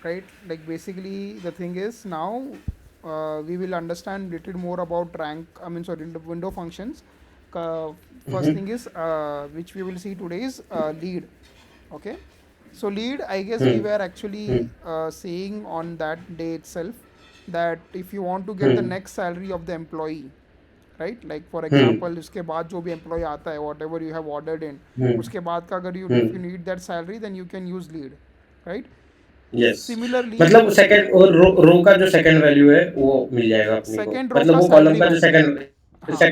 right? Like basically the thing is now we will understand little more about rank. I mean, sorry, the window functions. Uh, First thing is which we will see today is lead. Okay, so lead. I guess we Hmm. were actually saying on that day itself that if you want to get the Hmm. next salary of the employee, right like for Hmm. Example उसके बाद जो भी employee आता है whatever you have ordered in Hmm. उसके बाद का अगर you if Hmm. You need that salary then you can use lead right yes, similarly मतलब सेकंड और रो का जो सेकंड वैल्यू है वो मिल जाएगा अपने को, सेकेंड रो मतलब का वो कॉलम सैलरी का जो वैल्यू हाँ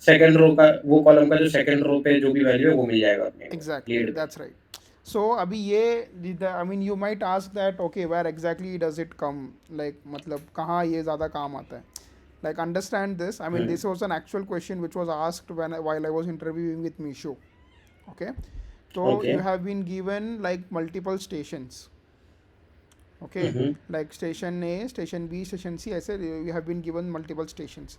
सेकंड रो का वो कॉलम का जो सेकंड रो पे जो भी वैल्यू है वो मिल जाएगा अपने को एग्जैक्टली लीड पे। दैट्स राइट सो अभी ये I mean you might ask that okay where exactly does it come like मतलब कहाँ ये ज़्यादा काम आता है like understand this. I mean hmm. this was an actual question which was asked while I was interviewing with Misho. Okay, so okay. you have been given like multiple stations. Okay, hmm. like station A, station B, station C. I said you have been given multiple stations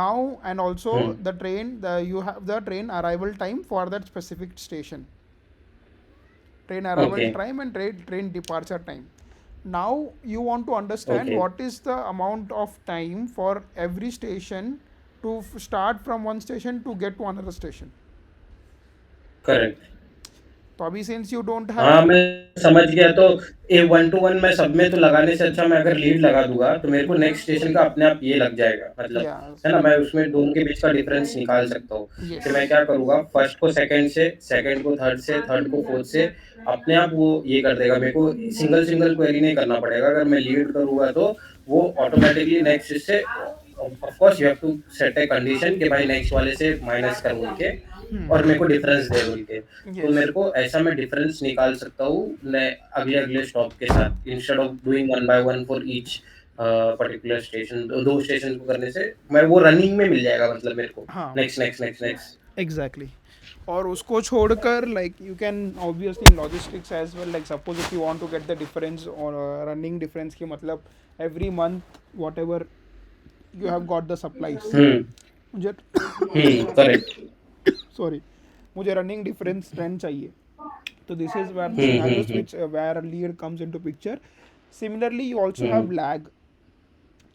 now, and also hmm. the train the you have the train arrival time for that specific station, train arrival okay. time and train departure time. Now you want to understand okay. what is the amount of time for every station to start from one station to get to another station. Correct. तो अभी since you don't हाँ, have मैं समझ गया। तो ये 1 to 1 मैं सब में तो लगाने से अच्छा मैं अगर लीड लगा दूँगा, तो मेरे को नेक्स्ट स्टेशन का अपने आप ये लग जाएगा, मतलब yeah है ना? मैं उसमें दोनों के बीच का डिफरेंस निकाल सकता हूँ। yes कि मैं क्या करूँगा, फर्स्ट को सेकंड से, सेकंड को थर्ड से, थर्ड को फोर्थ से, अपने आप वो ये कर देगा। मेरे को सिंगल-सिंगल क्वेरी नहीं करना पड़ेगा। अगर मैं लीड करूँगा तो वो ऑटोमैटिकली नेक्स्ट से of course you have to set a condition कि भाई नेक्स्ट वाले से माइनस कर बोल के और मेरे को डिफरेंस दे बोल के। तो yes मेरे को ऐसा मैं डिफरेंस निकाल सकता हूँ मैं अगले-अगले स्टॉप के साथ instead of doing one by one for each particular station. 2 station को करने से मैं वो रनिंग में मिल जाएगा, मतलब मेरे को हाँ next, next, next, next. Exactly और उसको छोड़कर like you can obviously in logistics as well like suppose if you want to get the difference और रनिंग डिफरेंस की मतलब every month whatever you have got the supplies hmm, मुझे hmm, correct. Sorry मुझे running difference trend चाहिए तो this is where the hmm, hmm, scenarios hmm, which where lead comes into picture. Similarly you also hmm, have lag.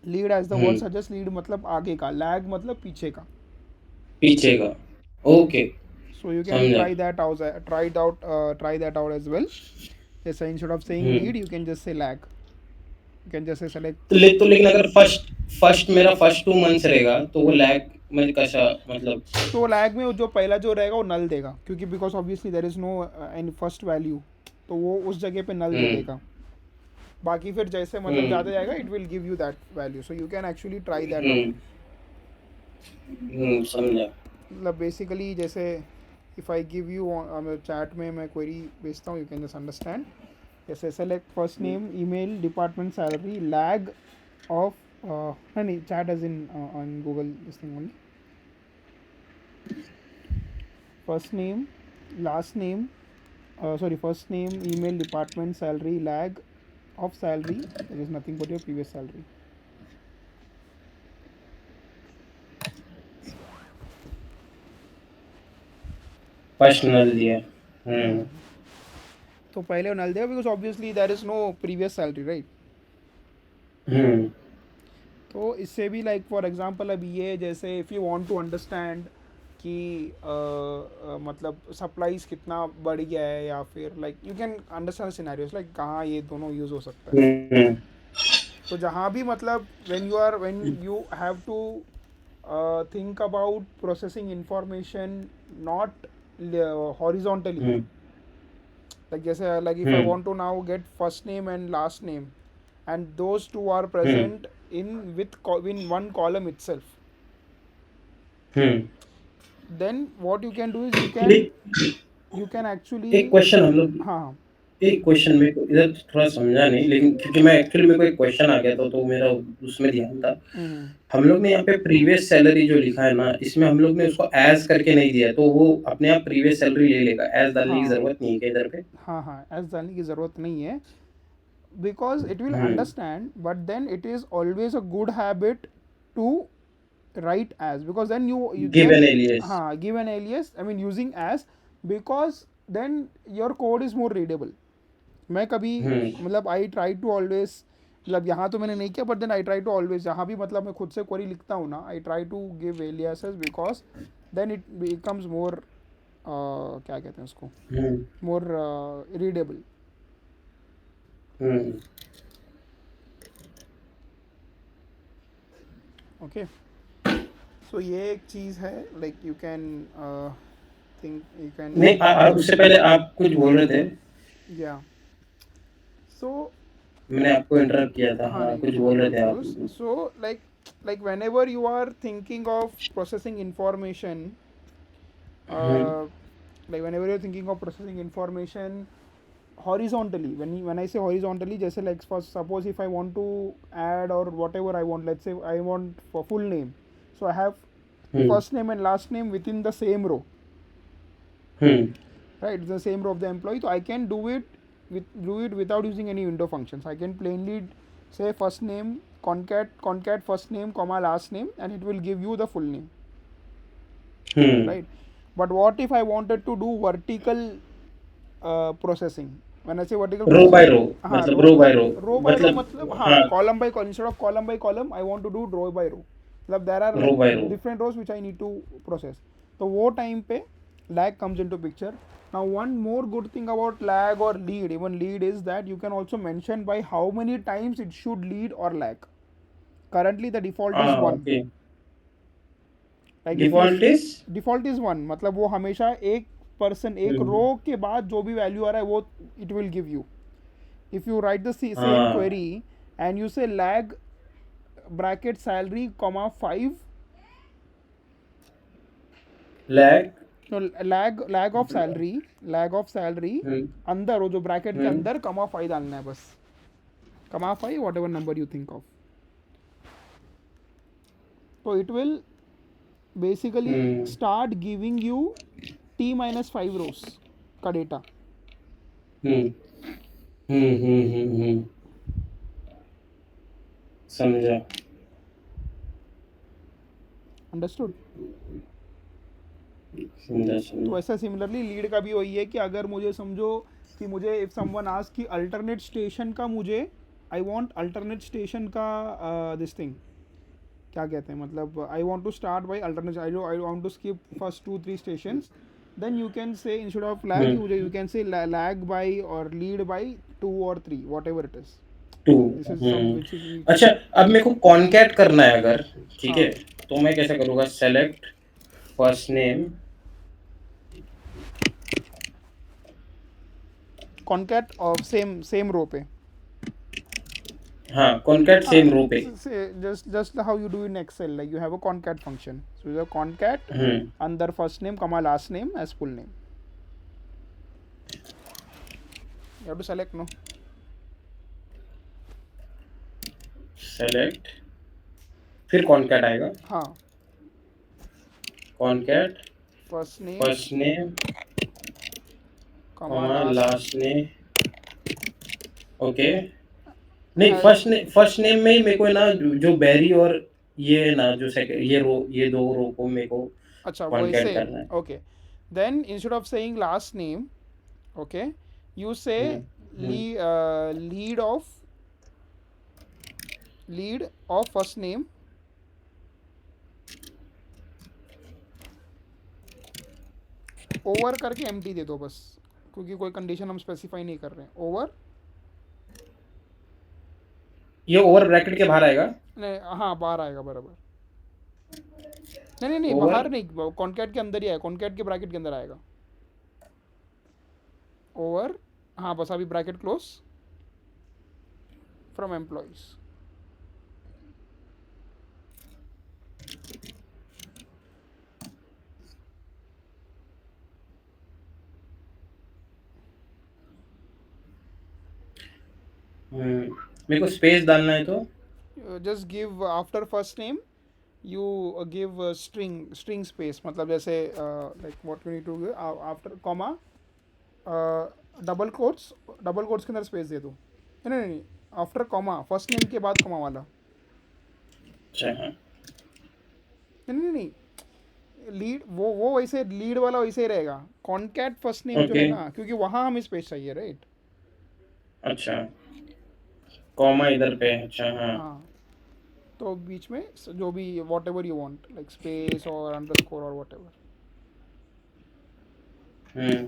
Lead as the word hmm, suggests lead मतलब आगे का lag मतलब पीछे का. पीछे का। ओके, So you can समझा। try that out as well. Yes, so instead of saying hmm. lead you can just say lag. You can just say select. तो लेकिन अगर फर्स्ट फर्स्ट मेरा फर्स्ट 2 मंथ्स रहेगा, तो वो लैग में कैसा, मतलब? तो लैग में जो पहला जो रहेगा वो नल देगा क्योंकि because obviously there is no any first value तो वो उस जगह पे नल दे हुँ, देगा बाकी फिर जैसे मतलब हुँ, ज़्यादा जाएगा it will give you that value so you can actually try that out hmm, समझा। मतलब बेसिकली जैसे if I give you chat में मैं क्वेरी भेजता हूँ यू कैन जस्ट अंडरस्टैंड जैसे select first name email department salary lag of नहीं chat as in on Google this thing only first name last name sorry first name email department salary lag of salary there is nothing but your previous salary personal दिया। हुँ, hmm. तो पहले null देगा because obviously there is no previous salary right hmm, तो इससे भी like for example अब ये जैसे if you want to understand कि मतलब सप्लाईज कितना बढ़ गया है या फिर like you can understand scenarios like कहाँ ये दोनों यूज़ हो सकता है हुँ, तो जहाँ भी मतलब when you have to think about processing information not horizontally हुँ, like जैसे like if I हुँ, want to now get first name and last name and those two are hmm, present in in one column itself hmm. then what you can do is ले you can एक actually question हम लोग हाँ एक question मेरे को इधर थोड़ा समझा नहीं, लेकिन क्योंकि मैं एक्चुअली मेरे को एक क्वेश्चन आ गया था, तो मेरा उसमें ध्यान था। हम्म हम लोग ने यहाँ पे प्रीवियस सैलरी जो लिखा है ना, इसमें हम लोग ने उसको ऐज़ करके नहीं दिया है, तो वो अपने आप प्रीवियस सैलरी ले लेगा, ऐज़ डालने की हाँ ज़रूरत नहीं है क्या इधर पे? हाँ हाँ ऐसा जानने की ज़रूरत नहीं है because it will hmm, understand but then it is always a good habit to write as because then you give then an alias. give an alias I mean using as because then your code is more readable मैं कभी मतलब आई try to always, मतलब यहाँ तो मैंने नहीं किया, but then I try to always, जहाँ भी मतलब मैं खुद से क्वेरी लिखता हूँ ना, I try to give aliases, because then it becomes more, क्या कहते हैं उसको, मोर रीडेबल. ओके, सो ये एक चीज़ है, like you can think, you can, नहीं, उससे पहले आप कुछ बोल रहे थे, या सो मैंने आपको इंटरप्ट किया था. हाँ हाँ, नहीं, कुछ बोल रहे थे आप. so like whenever you are thinking of processing information, uh, like whenever you're thinking of processing information horizontally, when I say horizontally, just like for suppose if I want to add or whatever I want, let's say I want for full name, so I have first name and last name within the same row, right? It's the same row of the employee, so I can do it without using any window functions. I can plainly say first name concat first name comma last name, and it will give you the full name, right? But what if I wanted to do vertical processing? When I say vertical row by processing, row, हाँ मतलब row by row, row by row, मतलब मतलब हाँ हाँ, column by column, instead of column by column I want to do row by row, मतलब there are row like by row. different rows which I need to process. तो वो time पे lag comes into picture. Now one more good thing about lag or lead, even lead, is that you can also mention by how many times it should lead or lag. Currently the default is हाँ, 1. Okay. Like if you default is. default is 1, मतलब वो हमेशा एक person एक रो के बाद जो भी वैल्यू आ रहा है वो it will give you. If you write the same हाँ, query and you say lag bracket salary comma 5, lag. no, lag of salary अंदर वो जो ब्रैकेट के अंदर कमा 5 डालना है बस, comma 5 whatever number you think of. तो it will basically start giving you t-5 rows का डेटा. समझा. अंडरस्टूड. समझा. तो ऐसा सिमिलरली लीड का भी वही है कि अगर मुझे समझो कि मुझे इफ समवन आस्क कि अल्टरनेट स्टेशन का मुझे, आई वांट अल्टरनेट स्टेशन का दिस थिंग, क्या कहते हैं, मतलब I want to start by alternate, I want to skip first 2-3 stations, then you can say instead of lag you can say lag by or lead by 2 or 3 whatever it is. Two. This is some which is अच्छा, अब मेरे को concat करना है अगर, ठीक हाँ, है, तो मैं कैसे करूँगा? सेलेक्ट फर्स्ट नेम, concat और same row पे. हाँ, कॉन्कैट सेम रो पे. Just how you do in Excel, like you have a concat function, so you have concat under first name comma last name as full name. You have to select, no? Select, फिर concat आएगा. हाँ, concat first name first name comma comma last. Last name. Okay. नहीं, first name में ही मेरे को है ना, जो बैरी और ये है ना, जो सेकंड, ये दो रो को मेरे को अच्छा कॉन्कैट वैसे, करना है. okay, then instead of saying last name, okay, you say lead of first name over करके एम्प्टी दे दो बस, क्योंकि कोई कंडीशन हम स्पेसिफाई नहीं कर रहे हैं. ओवर, ये ओवर ब्रैकेट के बाहर आएगा. नहीं हाँ बाहर आएगा बराबर. नहीं ओवर. बाहर नहीं, कॉन्कैट के अंदर ही आएगा, कॉन्कैट के ब्रैकेट के अंदर आएगा. ओवर, हाँ बस अभी ब्रैकेट क्लोज फ्रॉम एम्प्लॉइज. मेरे को स्पेस डालना है तो just give after first name you give string space, मतलब जैसे like what you need to give after comma double quotes के अंदर स्पेस दे दो. नहीं आफ्टर कॉमा फर्स्ट नेम के बाद कॉमा वाला. अच्छा. हाँ, नहीं लीड वो वैसे लीड वाला वैसे ही रहेगा. कॉन्कैट फर्स्ट नेम जो है ओके. ना, क्योंकि वहाँ हमें स्पेस चाहिए, राइट? अच्छा, कॉमा इधर पे, अच्छा, हाँ। हाँ, तो बीच में जो भी whatever you want like space और अंडरस्कोर और वॉट एवर। हुँ,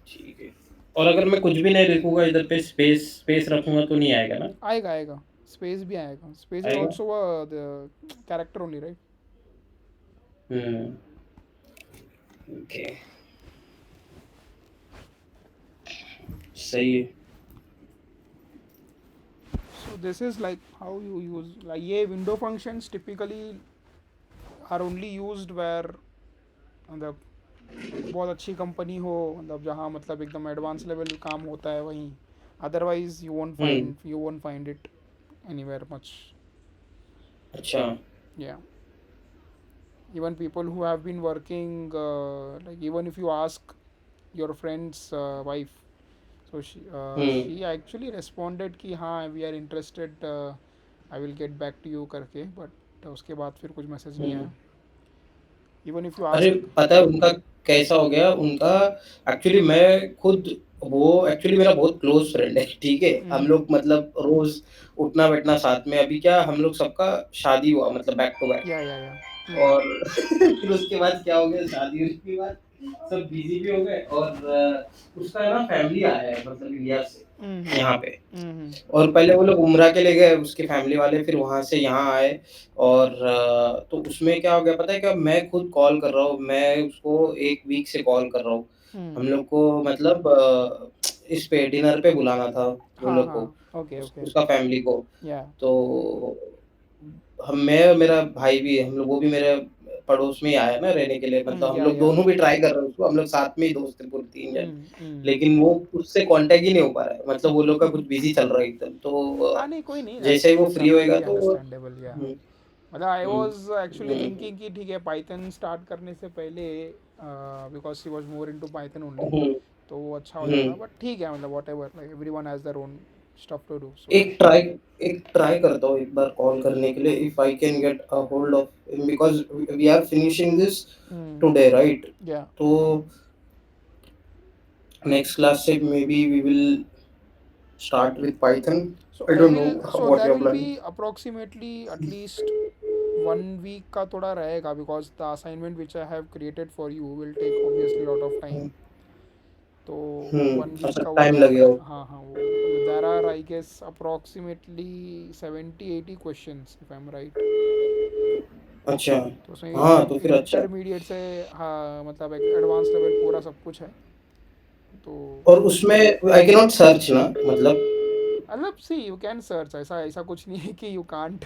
ठीक है। और अगर मैं कुछ भी नहीं लिखूँगा इधर पे, स्पेस रखूँगा तो नहीं आएगा ना? आएगा आएगा, स्पेस भी आएगा, स्पेस इज आएगा? Also the character only right. Hmm, okay, सही है। So this is like how you use like ये window functions typically are only used where मतलब बहुत अच्छी कंपनी हो, मतलब जहाँ मतलब एकदम एडवांस लेवल काम होता है वहीं, otherwise hmm, you won't find it anywhere much. अच्छा। या even people who have been working like even if you ask your friend's wife, so hmm, she actually responded कि हाँ we are interested, I will get back to you करके, but उसके बाद फिर कुछ message नहीं हुँ। आया। even if you अरे, ask। पता है उनका कैसा हो गया? उनका एक्चुअली मैं खुद, वो एक्चुअली मेरा बहुत क्लोज़ फ्रेंड है, ठीक है? हम हम्म। लोग मतलब रोज़ उठना-बैठना साथ में, अभी क्या हम लोग सबका शादी हुआ मतलब बैक टू बैक। या और फिर उसके बाद क्या हो गया, शादी होने के बाद सब बिज़ी भी हो गए, और उसका ना फैमिली आया है मतलब इंडिया से यहाँ पे। हम्म। और पहले वो लोग उम्रा के लिए गए उसकी फैमिली वाले, फिर वहाँ से यहाँ आए। और तो उसमें क्या हो गया पता है क्या? मैं खुद कॉल कर रहा हूँ, मैं उसको 1 वीक से कॉल कर रहा हूँ। हम लोग को मतलब इस पे डिनर पे बुलाना था वो हाँ लोग हाँ, को, ओके ओके। उसका फैमिली को। या तो हम मैं और मेरा भाई भी, हम लोग वो भी मेरे पड़ोस में ही आया है ना रहने के लिए, मतलब हम लोग या दोनों भी ट्राई कर रहे हैं उसको, हम लोग साथ में ही दोस्त हैं पूरे 3 जन। हम्म। लेकिन वो उससे कॉन्टैक्ट ही नहीं हो पा रहा है, मतलब वो लोग का कुछ बिज़ी चल रहा है एकदम। तो हाँ नहीं कोई नहीं, जैसे ही दैट्स वो फ्री होएगा कंप्लीटली तो अंडरस्टैंडेबल। या हुँ, मतलब I hmm, was actually hmm, thinking कि ठीक है पाइथन स्टार्ट करने से पहले, because she was more into Python only, hmm, तो वो अच्छा हो हुँ। जाता, बट ठीक है मतलब whatever like everyone has their own stuff to do so. एक ट्राई करता हूँ एक बार कॉल करने के लिए, if I can get a hold of him, because we are finishing this today, right? या तो नेक्स्ट क्लास से maybe we will start with Python. So I I don't will, know so what there you're will be planning. Approximately at least 1 week का थोड़ा रहेगा, because the assignment which I have created for you will take obviously lot of time. तो वो 1 week अच्छा का वो time रहेगा। लगेगा। हाँ हाँ, वो there are I guess approximately 70-80 questions if I am right. अच्छा, तो उसमें हाँ, तो फिर अच्छा। इंटरमीडिएट से, हाँ मतलब एक एडवांस लेवल पूरा सब कुछ है। तो और उसमें आई कैन नॉट सर्च ना मतलब। मतलब सी यू कैन सर्च, ऐसा ऐसा कुछ नहीं है कि यू कांट।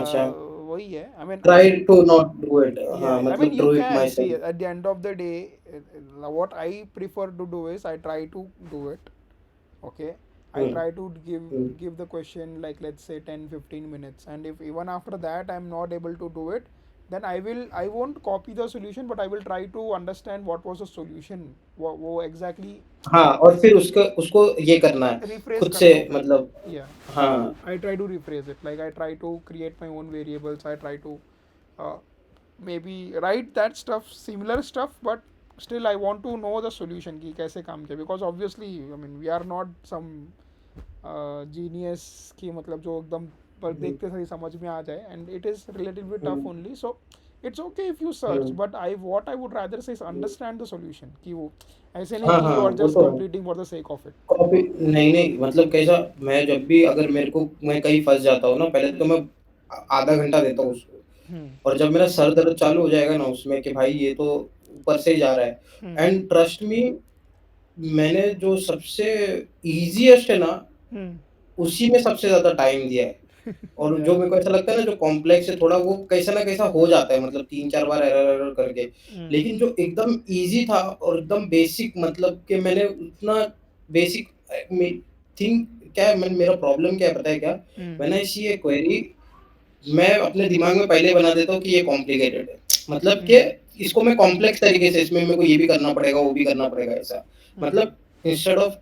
अच्छा। वही है, I mean try to not do it, हाँ, yeah, I mean मतलब you do it can see myself. at the end of the day, what I prefer to do is I try to do it. Okay, I hmm, try to hmm, give the question like let's say 10-15 minutes, and if even after that I'm not able to do it, then I won't copy the solution, but I will try to understand what was the solution, वो exactly हाँ, और फिर उसको उसको ये करना है, rephrase खुद से करता हूँ फिर। मतलब। Yeah, हाँ, I try to rephrase it, like I try to create my own variables, I try to uh, maybe write that stuff, similar stuff, but still I want to know the solution कि कैसे काम किया, because obviously I mean we are not some genius कि मतलब जो एकदम पर हुँ, देखते सही समझ में आ जाए, and it is relatively hmm, tough only, so it's okay if you search, hmm. but I what I would rather say is understand the solution कि वो ऐसे नहीं हाँ, कि हाँ, you are वो just तो है। completing for the sake of it। Copy नहीं, नहीं, मतलब कैसा, मैं जब भी अगर मेरे को मैं कहीं फँस जाता हूँ ना, पहले तो हम्म मैं आधा घंटा देता हूँ उसको। हम्म और जब मेरा सर दर्द चालू हो जाएगा ना उसमें कि भाई ये तो ऊपर से ही जा रहा है, हम्म एंड ट्रस्ट मी, मैंने जो सबसे ईज़ीएस्ट है ना, हम्म उसी में सबसे ज़्यादा टाइम दिया है। और जो या मेरे को ऐसा लगता है ना जो कॉम्प्लेक्स है थोड़ा, वो कैसा ना कैसा हो जाता है मतलब 3-4 बार एरर-एरर करके। हम्म लेकिन जो एकदम ईज़ी था और एकदम बेसिक, मतलब कि मैंने उतना बेसिक मे थिंक क्या है, मेरा प्रॉब्लम क्या है पता है क्या? हम्म when I C A query, मैं अपने दिमाग में पहले ही बना देता हूँ कि ये कॉम्प्लिकेटेड है। मतलब कि हम्म इसको मैं कॉम्प्लेक्स तरीके से, इसमें मेरे को ये भी करना पड़ेगा, वो भी करना पड़ेगा ऐसा। हम्म मतलब इंस्टेड ऑफ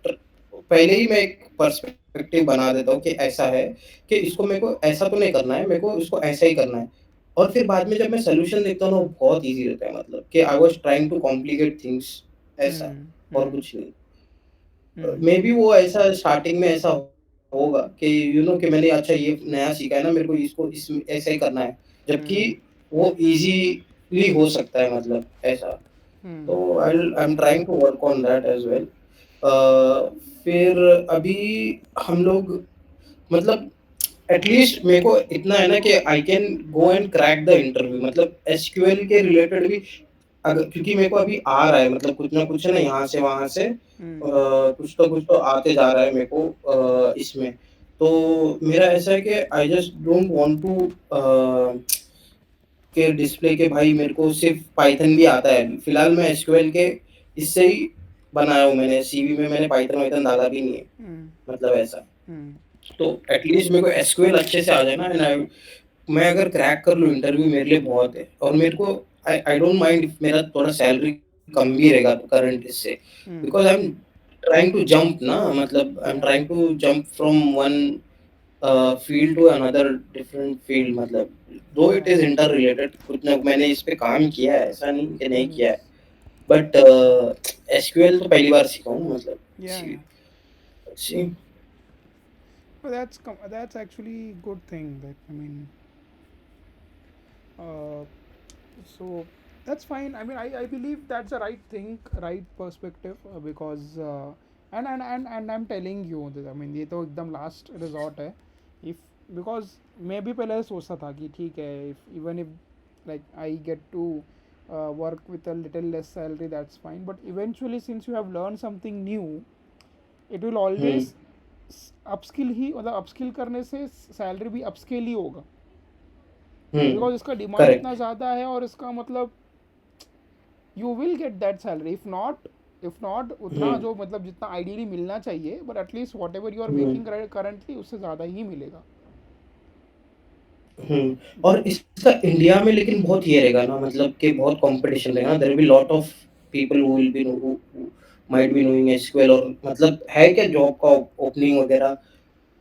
पहले ही मैं एक पर्सपेक्टिव बना देता हूँ कि ऐसा है, कि इसको मेरे को ऐसा तो नहीं करना है, मेरे को इसको ऐसा ही करना है। और फिर बाद में जब मैं सॉल्यूशन देखता हूँ ना, वो बहुत ईज़ी रहता है, मतलब कि I was trying to complicate things, ऐसा, और हम्म कुछ नहीं। हम्म मेबी वो ऐसा स्टार्टिंग में ऐसा होगा कि कि मैंने अच्छा ये नया सीखा है ना, मेरे को इसको इस ऐसे ही करना है, जबकि हम्म वो ईज़िली हो सकता है, मतलब ऐसा। हम्म तो I am trying to work on that as well. फिर अभी हम लोग, मतलब एटलीस्ट मेरे को इतना है ना कि I can go and crack the interview, मतलब एसक्यूएल के रिलेटेड भी, अगर क्योंकि मेरे को अभी आ रहा है, मतलब कुछ ना कुछ है ना, यहाँ से वहाँ से हम्म कुछ तो आते जा रहा है मेरे को इसमें। तो मेरा ऐसा है कि I just don't want to के डिस्प्ले के भाई मेरे को सिर्फ पाइथन भी आता है अभी। फिलहाल मैं एसक्यूएल के इससे ही बनाया हूँ, मैंने सीवी में मैंने पाइथन वाइथन डाला भी नहीं है, हम्म मतलब ऐसा। हम्म तो एटलीस्ट मेरे को एसक्यूएल अच्छे से आ जाए ना, एंड मैं अगर क्रैक कर लूँ इंटरव्यू, मेरे लिए बहुत है। और मेरे को I I don't mind if मेरा थोड़ा सैलरी कम भी रहेगा करंट इससे, hmm because I am trying to jump ना, मतलब I am yeah trying to jump from one field to another different field, मतलब दो या इट इज़ इंटर रिलेटेड, कुछ ना मैंने इस पे काम किया है, ऐसा नहीं कि नहीं हम्म किया है। बट एसक्यूएल तो पहली बार सीखा हूँ, मतलब इसी या सी well, that's actually good thing that I mean uh, so that's fine. I mean, I believe that's the right thing, right perspective, because and I'm telling you that I mean ये तो एकदम last resort है if because मैं भी पहले सोचता था कि ठीक है if even if like I get to work with a little less salary, that's fine, but eventually since you have learned something new it will hmm, always upskill ही मतलब अपस्किल करने से सैलरी भी अपस्केल ही होगा hmm, because इसका demand इतना correct. ज़्यादा है और इसका मतलब you will get that salary if not hmm, उतना जो मतलब जितना आइडियली मिलना चाहिए but at least whatever you are hmm. Making currently उससे ज़्यादा ही मिलेगा. और इसका इंडिया में लेकिन बहुत ये रहेगा ना, मतलब कि बहुत कॉम्पिटिशन रहेगा ना, there will be lot of people who will be who might be knowing SQL, और मतलब है क्या जॉब का ओपनिंग वगैरह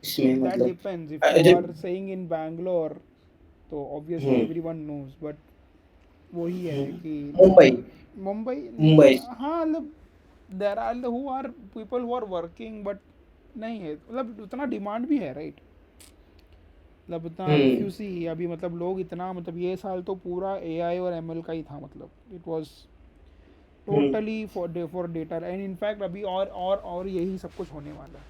इसमें, दैट मतलब डिपेंड्स इफ यू जब आर सेइंग इन बैंगलोर तो ऑब्वियसली हुँ, एवरी वन नोज बट वही हुँ, है कि मुंबई मुंबई. मुंबई हाँ मतलब there are who are people who are working but नहीं है मतलब उतना डिमांड भी है राइट. मतलब उतना इफ़ हुँ, यू सी अभी मतलब लोग इतना मतलब ये साल तो पूरा एआई और एमएल का ही था मतलब it was hmm, totally for data and in fact अभी और यही सब कुछ होने वाला है.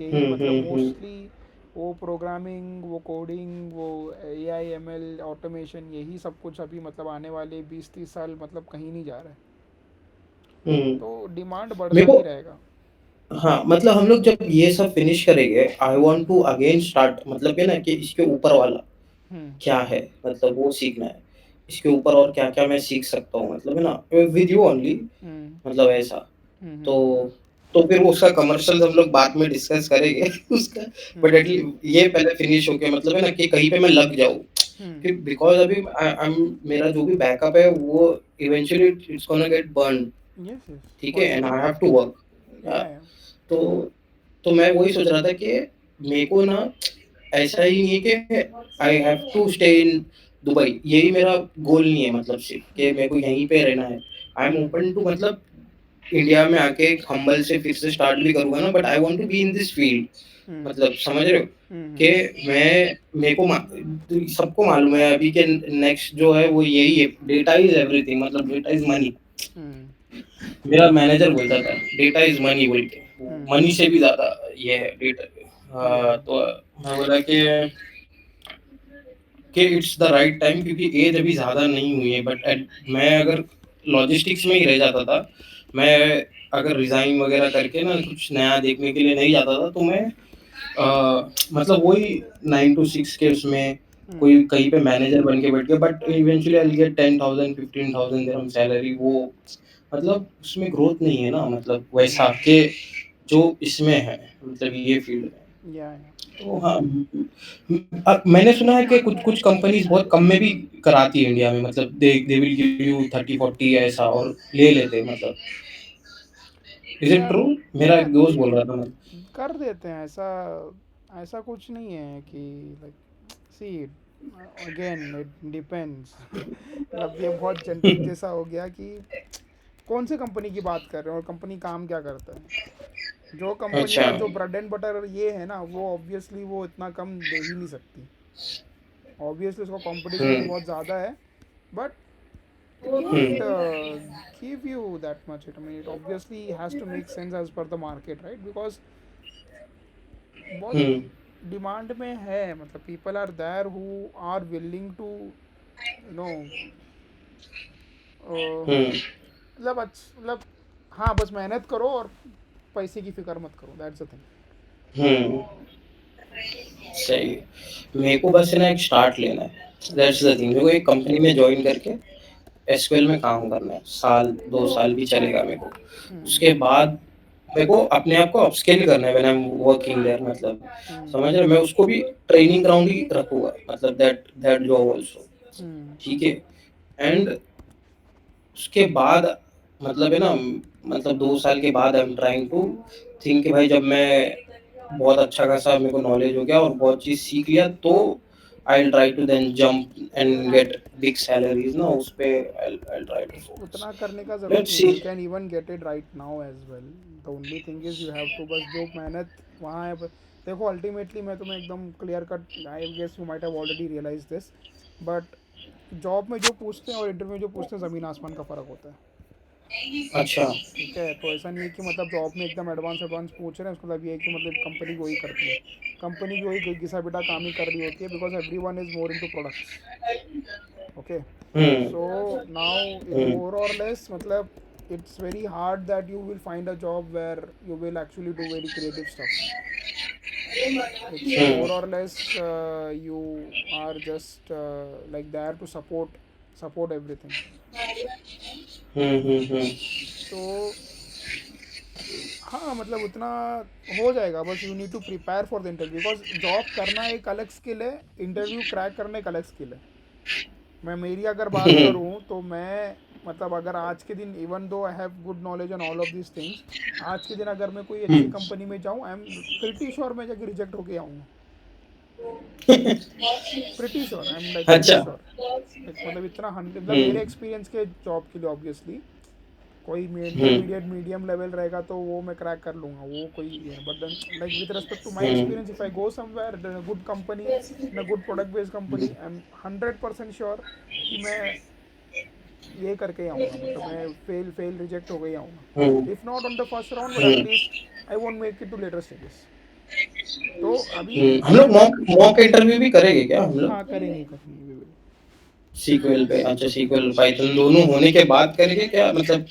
हुँ, यही मतलब हुँ, हुँ, मोस्टली वो प्रोग्रामिंग वो कोडिंग वो एआई एमएल ऑटोमेशन यही सब कुछ अभी मतलब आने वाले 20-30 साल मतलब कहीं नहीं जा रहा है. हुँ। तो डिमांड बढ़ता मेरे ही को रहेगा. हाँ, मतलब हम लोग जब ये सब फिनिश करेंगे, I want to again start, मतलब ये ना कि इसके ऊपर वाला हम्म क्या है? मतलब वो सीखना है। इसके ऊपर और क्या-क्या मैं सीख सकता हूँ, मतलब है ना, विद यू ओनली, हम्म मतलब ऐसा। तो हम्म फिर वो उसका कमर्शियल हम लोग बाद में डिस्कस करेंगे उसका, बट हम्म ये पहले फिनिश हो के, मतलब है ना कि कहीं पे मैं लग जाऊँ। हम्म कि बिकॉज़ अभी आई एम मेरा जो भी बैकअप है वो eventually it's gonna get burned, yes yes ठीक है? For and sure. I have to work. या या तो मैं वही सोच रहा था कि मेरे को ना ऐसा ही नहीं है कि I have to stay in Dubai, यही मेरा गोल नहीं है, मतलब सिर्फ़ कि हम्म मेरे को यहीं पे रहना है। I am hmm open to, मतलब इंडिया में आके एक हम्बल से फिर से स्टार्ट भी करूँगा ना, but I want to be in this field, hmm मतलब समझ रहे हो? हम्म कि मेरे को सबको मालूम है अभी के नेक्स्ट जो है वो यही है, डेटा इज़ एवरीथिंग, मतलब डेटा इज़ मनी। हम्म मेरा मैनेजर बोलता था डेटा इज़ मनी बोल के, हम्म मनी से भी ज़्यादा ये है डेटा। हम्म तो मैं बोला कि इट्स द राइट टाइम, क्योंकि एज अभी ज़्यादा नहीं हुई है, बट मैं अगर लॉजिस्टिक्स में ही रह जाता था, मैं अगर रिज़ाइन वगैरह करके ना कुछ नया देखने के लिए नहीं जाता था, तो मैं मतलब वही 9 टू 6 के उसमें हम्म कोई कहीं पे मैनेजर बन के बैठ गया, but eventually I will get 10,000 15,000 dirham salary, वो मतलब उसमें ग्रोथ नहीं है ना, मतलब वैसा कि जो इसमें है, मतलब ये फील्ड में। या तो हाँ, मैंने सुना है कि कुछ-कुछ कंपनीज़ बहुत कम में भी कराती है इंडिया में, मतलब दे विल गिव यू 30-40 ऐसा, और ले लेते हैं, मतलब इज़ इट या ट्रू? मेरा या एक दोस्त बोल रहा था, कर देते हैं ऐसा. ऐसा कुछ नहीं है कि like see again it depends मतलब ये बहुत जनरिक जैसा हो गया कि कौन से कंपनी की बात कर रहे हो और कंपनी काम क्या करता है। जो कंपनी अच्छा। का जो ब्रेड एंड बटर ये है ना, वो ऑब्वियसली वो इतना कम दे ही नहीं सकती। ऑब्वियसली उसका कंपटीशन भी हम्म। बहुत ज़्यादा है, but it won't hmm. give you that much. I mean, it obviously has to make sense as per the market, right? Because बहुत हम्म। डिमांड में है, मतलब people are there who are willing to you know hmm. मतलब मतलब हाँ, बस मेहनत करो और पैसे की फिक्र मत करो, दैट्स द थिंग। हम्म। सही है। मेरे को बस है ना एक स्टार्ट लेना है, दैट्स द थिंग। मेरे को एक कंपनी में ज्वाइन करके एसक्यूएल में काम करना है, साल 2 साल भी चलेगा मेरे को। उसके बाद मेरे को अपने आप को अपस्किल करना है when I am working there, मतलब समझ रहे हो? मैं उसको भी ट्रेनिंग ग्राउंड ही रखूंगा, मतलब दैट दैट जॉब आल्सो। ठीक है। एंड उसके बाद मतलब है ना, मतलब 2 साल के बाद I am trying to think कि भाई जब मैं बहुत अच्छा खासा मेरे को नॉलेज हो गया और बहुत चीज सीख लिया, तो I will try to then jump and get big salaries ना उस पे। I try to focus. उतना करने का ज़रूरत लेट्स नहीं है, see. You can even get it right now as well. The only thing is you have to, बस जो मेहनत वहाँ है देखो अल्टीमेटली मैं तुम्हें एकदम clear cut, I guess you might have already realise this, but job में जो पूछते हैं और इंटरव्यू में जो पूछते हैं ज़मीन आसमान का फ़र्क होता है। अच्छा। ठीक है, तो ऐसा नहीं है कि मतलब जॉब में एकदम एडवांस एडवांस पूछ रहे हैं, उसका मतलब ये है कि मतलब कंपनी भी वही करती है। कंपनी भी वही घिसा पिटा काम ही कर रही होती है, because everyone is more into products. Okay, hmm. so now hmm. more or less matlab it's very hard that you will find a job where you will actually do very creative stuff. It's more hmm. or less you are just like there to support everything. Hmm. तो हाँ, मतलब उतना हो जाएगा, बस you need to prepare for the interview, because job करना एक अलग स्किल है, इंटरव्यू क्रैक करना एक अलग स्किल है। मैं मेरी अगर बात हम्म। करूँ तो मैं मतलब अगर आज के दिन, even though I have good knowledge on all of this things, आज के दिन अगर मैं कोई अच्छी हम्म। कंपनी में जाऊँ, आई एम प्रिटी श्योर मैं जाके रिजेक्ट होके आऊँगा। Pretty sure, I am like pretty अच्छा। श्योर। मतलब इतना 100, मतलब मेरे हम्म। एक्सपीरियंस के जॉब के लिए ऑब्वियसली कोई हम्म। इंटरमीडिएट मीडियम लेवल रहेगा तो वो मैं क्रैक कर लूँगा, वो कोई ये है, but then like with respect to my hmm. Experience, if I go somewhere in a good company, in a good product based company, I am 100% sure कि मैं ये करके ही आऊँगा, मतलब मैं फेल फेल रिजेक्ट हो गई हम्म। आऊँगा, if not on the first round but hmm. At least I won't make it to later stages. तो अभी हम लोग मैं मॉक मॉक इंटरव्यू भी करेंगे क्या हम लोग? हाँ, करेंगे करेंगे, we will। सीक्वल पे? अच्छा, सीक्वल पाइथन दोनों होने के बाद करेंगे क्या, मतलब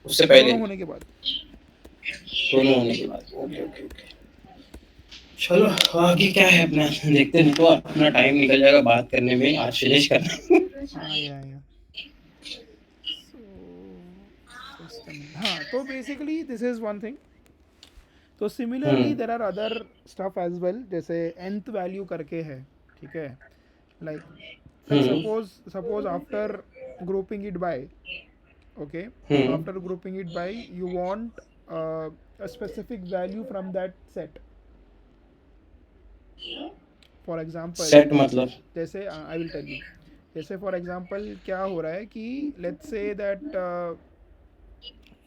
उससे पहले? दोनों होने के बाद। दोनों होने के बाद, ओके या ओके ओके। चलो, आगे क्या है अपना देखते हैं, तो अपना टाइम निकल जाएगा बात करने में, आज फिनिश करना। हाँ, या सो जस्ट हाँ, तो basically this is one thing. तो similarly hmm. There are other stuff as well, जैसे nth वैल्यू करके है। ठीक है, like hmm. Suppose after grouping it by, okay, hmm. after grouping it by, you want a specific value from that set. For example, set मतलब? जैसे I will tell you, जैसे for example क्या हो रहा है कि let's say that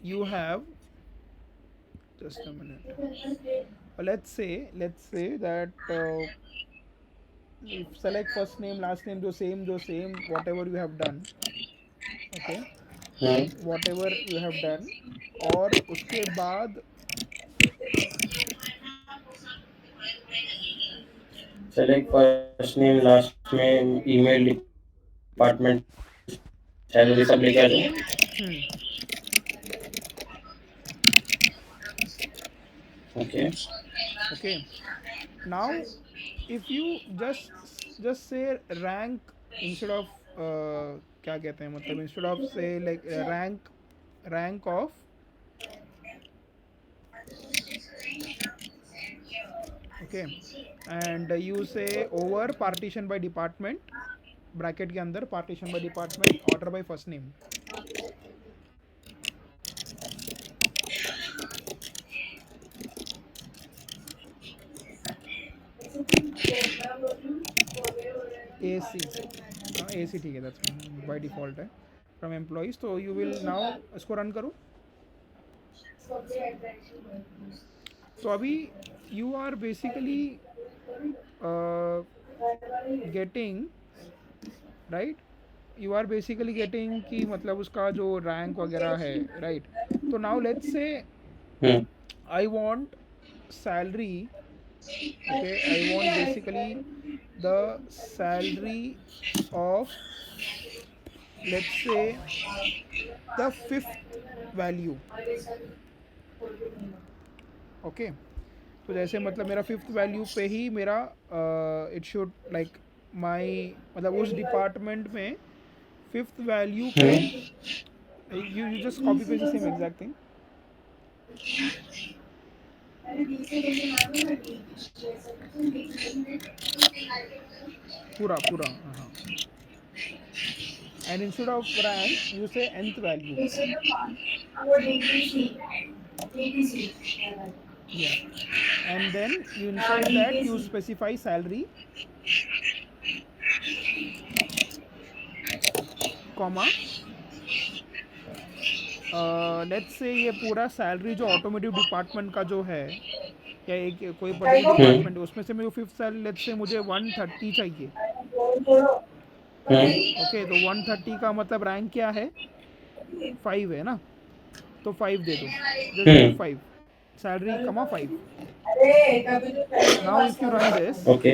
you have, just a minute, let's say that if select first name last name, जो same whatever you have done, okay, hmm. whatever you have done, और उसके बाद select first name last name email department salary सब लेके आ जाओ। हम्म, okay. okay, now if you just say rank instead of क्या कहते हैं, मतलब instead of say like rank of, okay, and you say over partition by department, bracket के अंदर partition by department, order by first name। AC, AC ठीक है, that's by default है from employees. तो you will now इसको run करो. तो अभी you are basically getting, right, you are basically getting कि मतलब उसका जो रैंक वगैरह है, right. तो now let's say hmm I want salary, okay, I want basically the salary of, let's say, the fifth value, okay. तो जैसे मतलब मेरा फिफ्थ वैल्यू पे ही मेरा इट शुड लाइक माई मतलब उस डिपार्टमेंट में फिफ्थ वैल्यू पे hmm you just copy paste the same exact thing पूरा पूरा, हाँ. And instead of rank you say nth value, yeah. And then you inside that you specify salary, comma, let's say ये पूरा salary जो automotive department का जो है, या एक कोई पर्टिकुलर डिपार्टमेंट है उसमें से मेरे को फिफ्थ सैलरी लेट्स से मुझे 130 चाहिए, ओके. तो 130 का मतलब रैंक क्या है, 5 है ना. तो 5 दे दो, जस्ट गिव हम्म 5 सैलरी कमा 5. Now if you run this, okay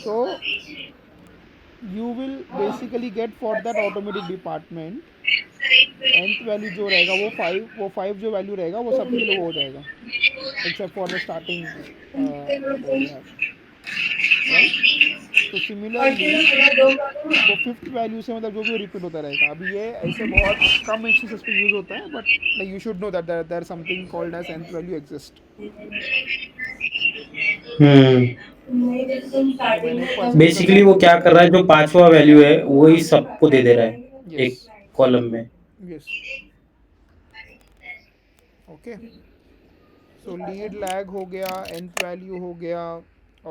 so you will basically get for that automotive department nth value जो रहेगा वो 5, वो 5 जो वैल्यू रहेगा वो सबके लिए वो हो जाएगा except for the starting वो you have, right. तो सिमिलरली वो फिफ्थ वैल्यू से मतलब जो भी रिपीट होता रहेगा. अभी ये ऐसे बहुत कम इंस्टेंसेस पे यूज होता है, but like you should know that there something called as nth value exist. Hmm तो मैंने एक परसेंटेज बेसिकली असाइन वो कर क्या दिया. कर रहा है, जो पांचवा वैल्यू है वही सबको दे दे रहा है यस, एक कॉलम में. Yes, okay. सो लीड लैग हो गया, nth वैल्यू हो गया,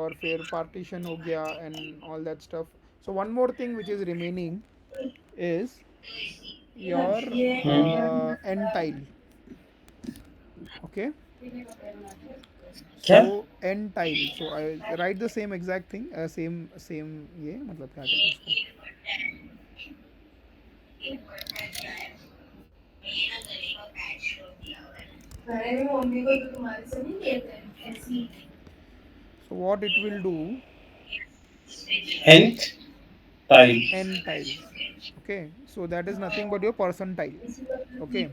और फिर पार्टीशन हो गया and all that stuff. So one more thing which is remaining is your end tile, okay. क्या? So end tile, so I write the same exact thing, same ये मतलब क्या कहते हैं उसको, so what it will do, nth tile. end tile, okay. So that is nothing but your percentile, okay.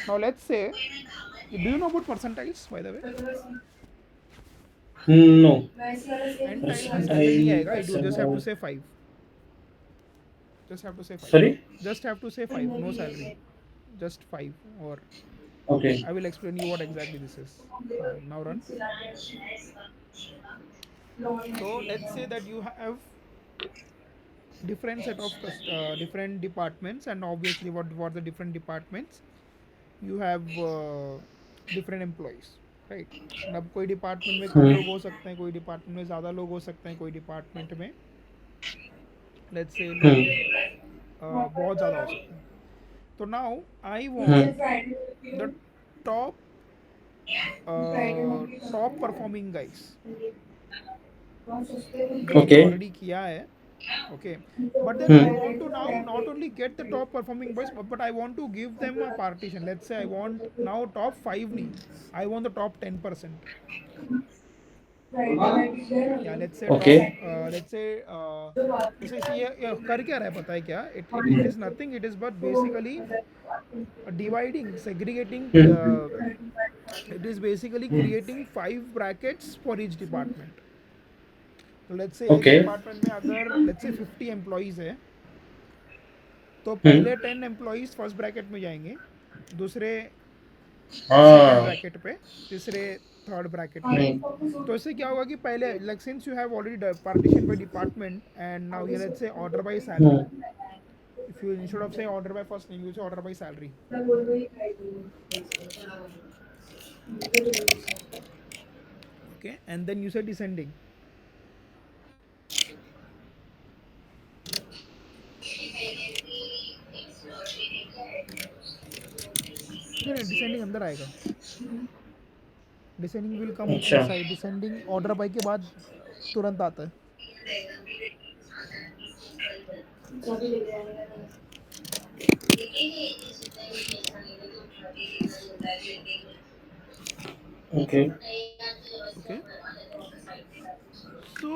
Now let's say, do you know about percentiles by the way? No. End tile में salary नहीं percentile आएगा, you just have to percentile. say 5, just have to say 5, sorry. just have to say 5, no salary, just 5. Or okay. I will explain you what exactly this is. Now run. So let's say that you have different set of different departments, and obviously what the different departments, you have different employees, right. अब कोई department में कम लोग हो सकते हैं, कोई department में ज़्यादा लोग हो सकते हैं, कोई डिपार्टमेंट में लेट्स से लोग बहुत ज़्यादा हो सकते हैं. तो now I want the top top performing guys जो हमने ओके. ऑलरेडी किया है, okay. But then I want to now not only get the top performing boys, but I want to give them a partition. Let's say I want now top 5 nahi, I want the top 10%. Yeah, let's say okay. top let's say जैसे ये कर क्या रहा है पता है क्या, it is nothing, it is but basically dividing, segregating, it is basically creating 5 brackets for each department. तो लेट्स से एक ओके. डिपार्टमेंट में अगर लेट्स से 50 एम्प्लॉइज़ है, तो पहले 10 एम्प्लॉइज़ फर्स्ट ब्रैकेट में जाएंगे, दूसरे सेकंड हाँ. ब्रैकेट पे, तीसरे थर्ड ब्रैकेट पे. तो इससे क्या होगा कि पहले like since you have already partition by department, and now ये let's say order by salary, if you instead of say order by first name, you say order by salary. Okay, and then you said descending. नहीं नहीं, descending अंदर आएगा. Descending will come अच्छा. Side. Descending order by के बाद तुरंत आता है. Okay. Okay, so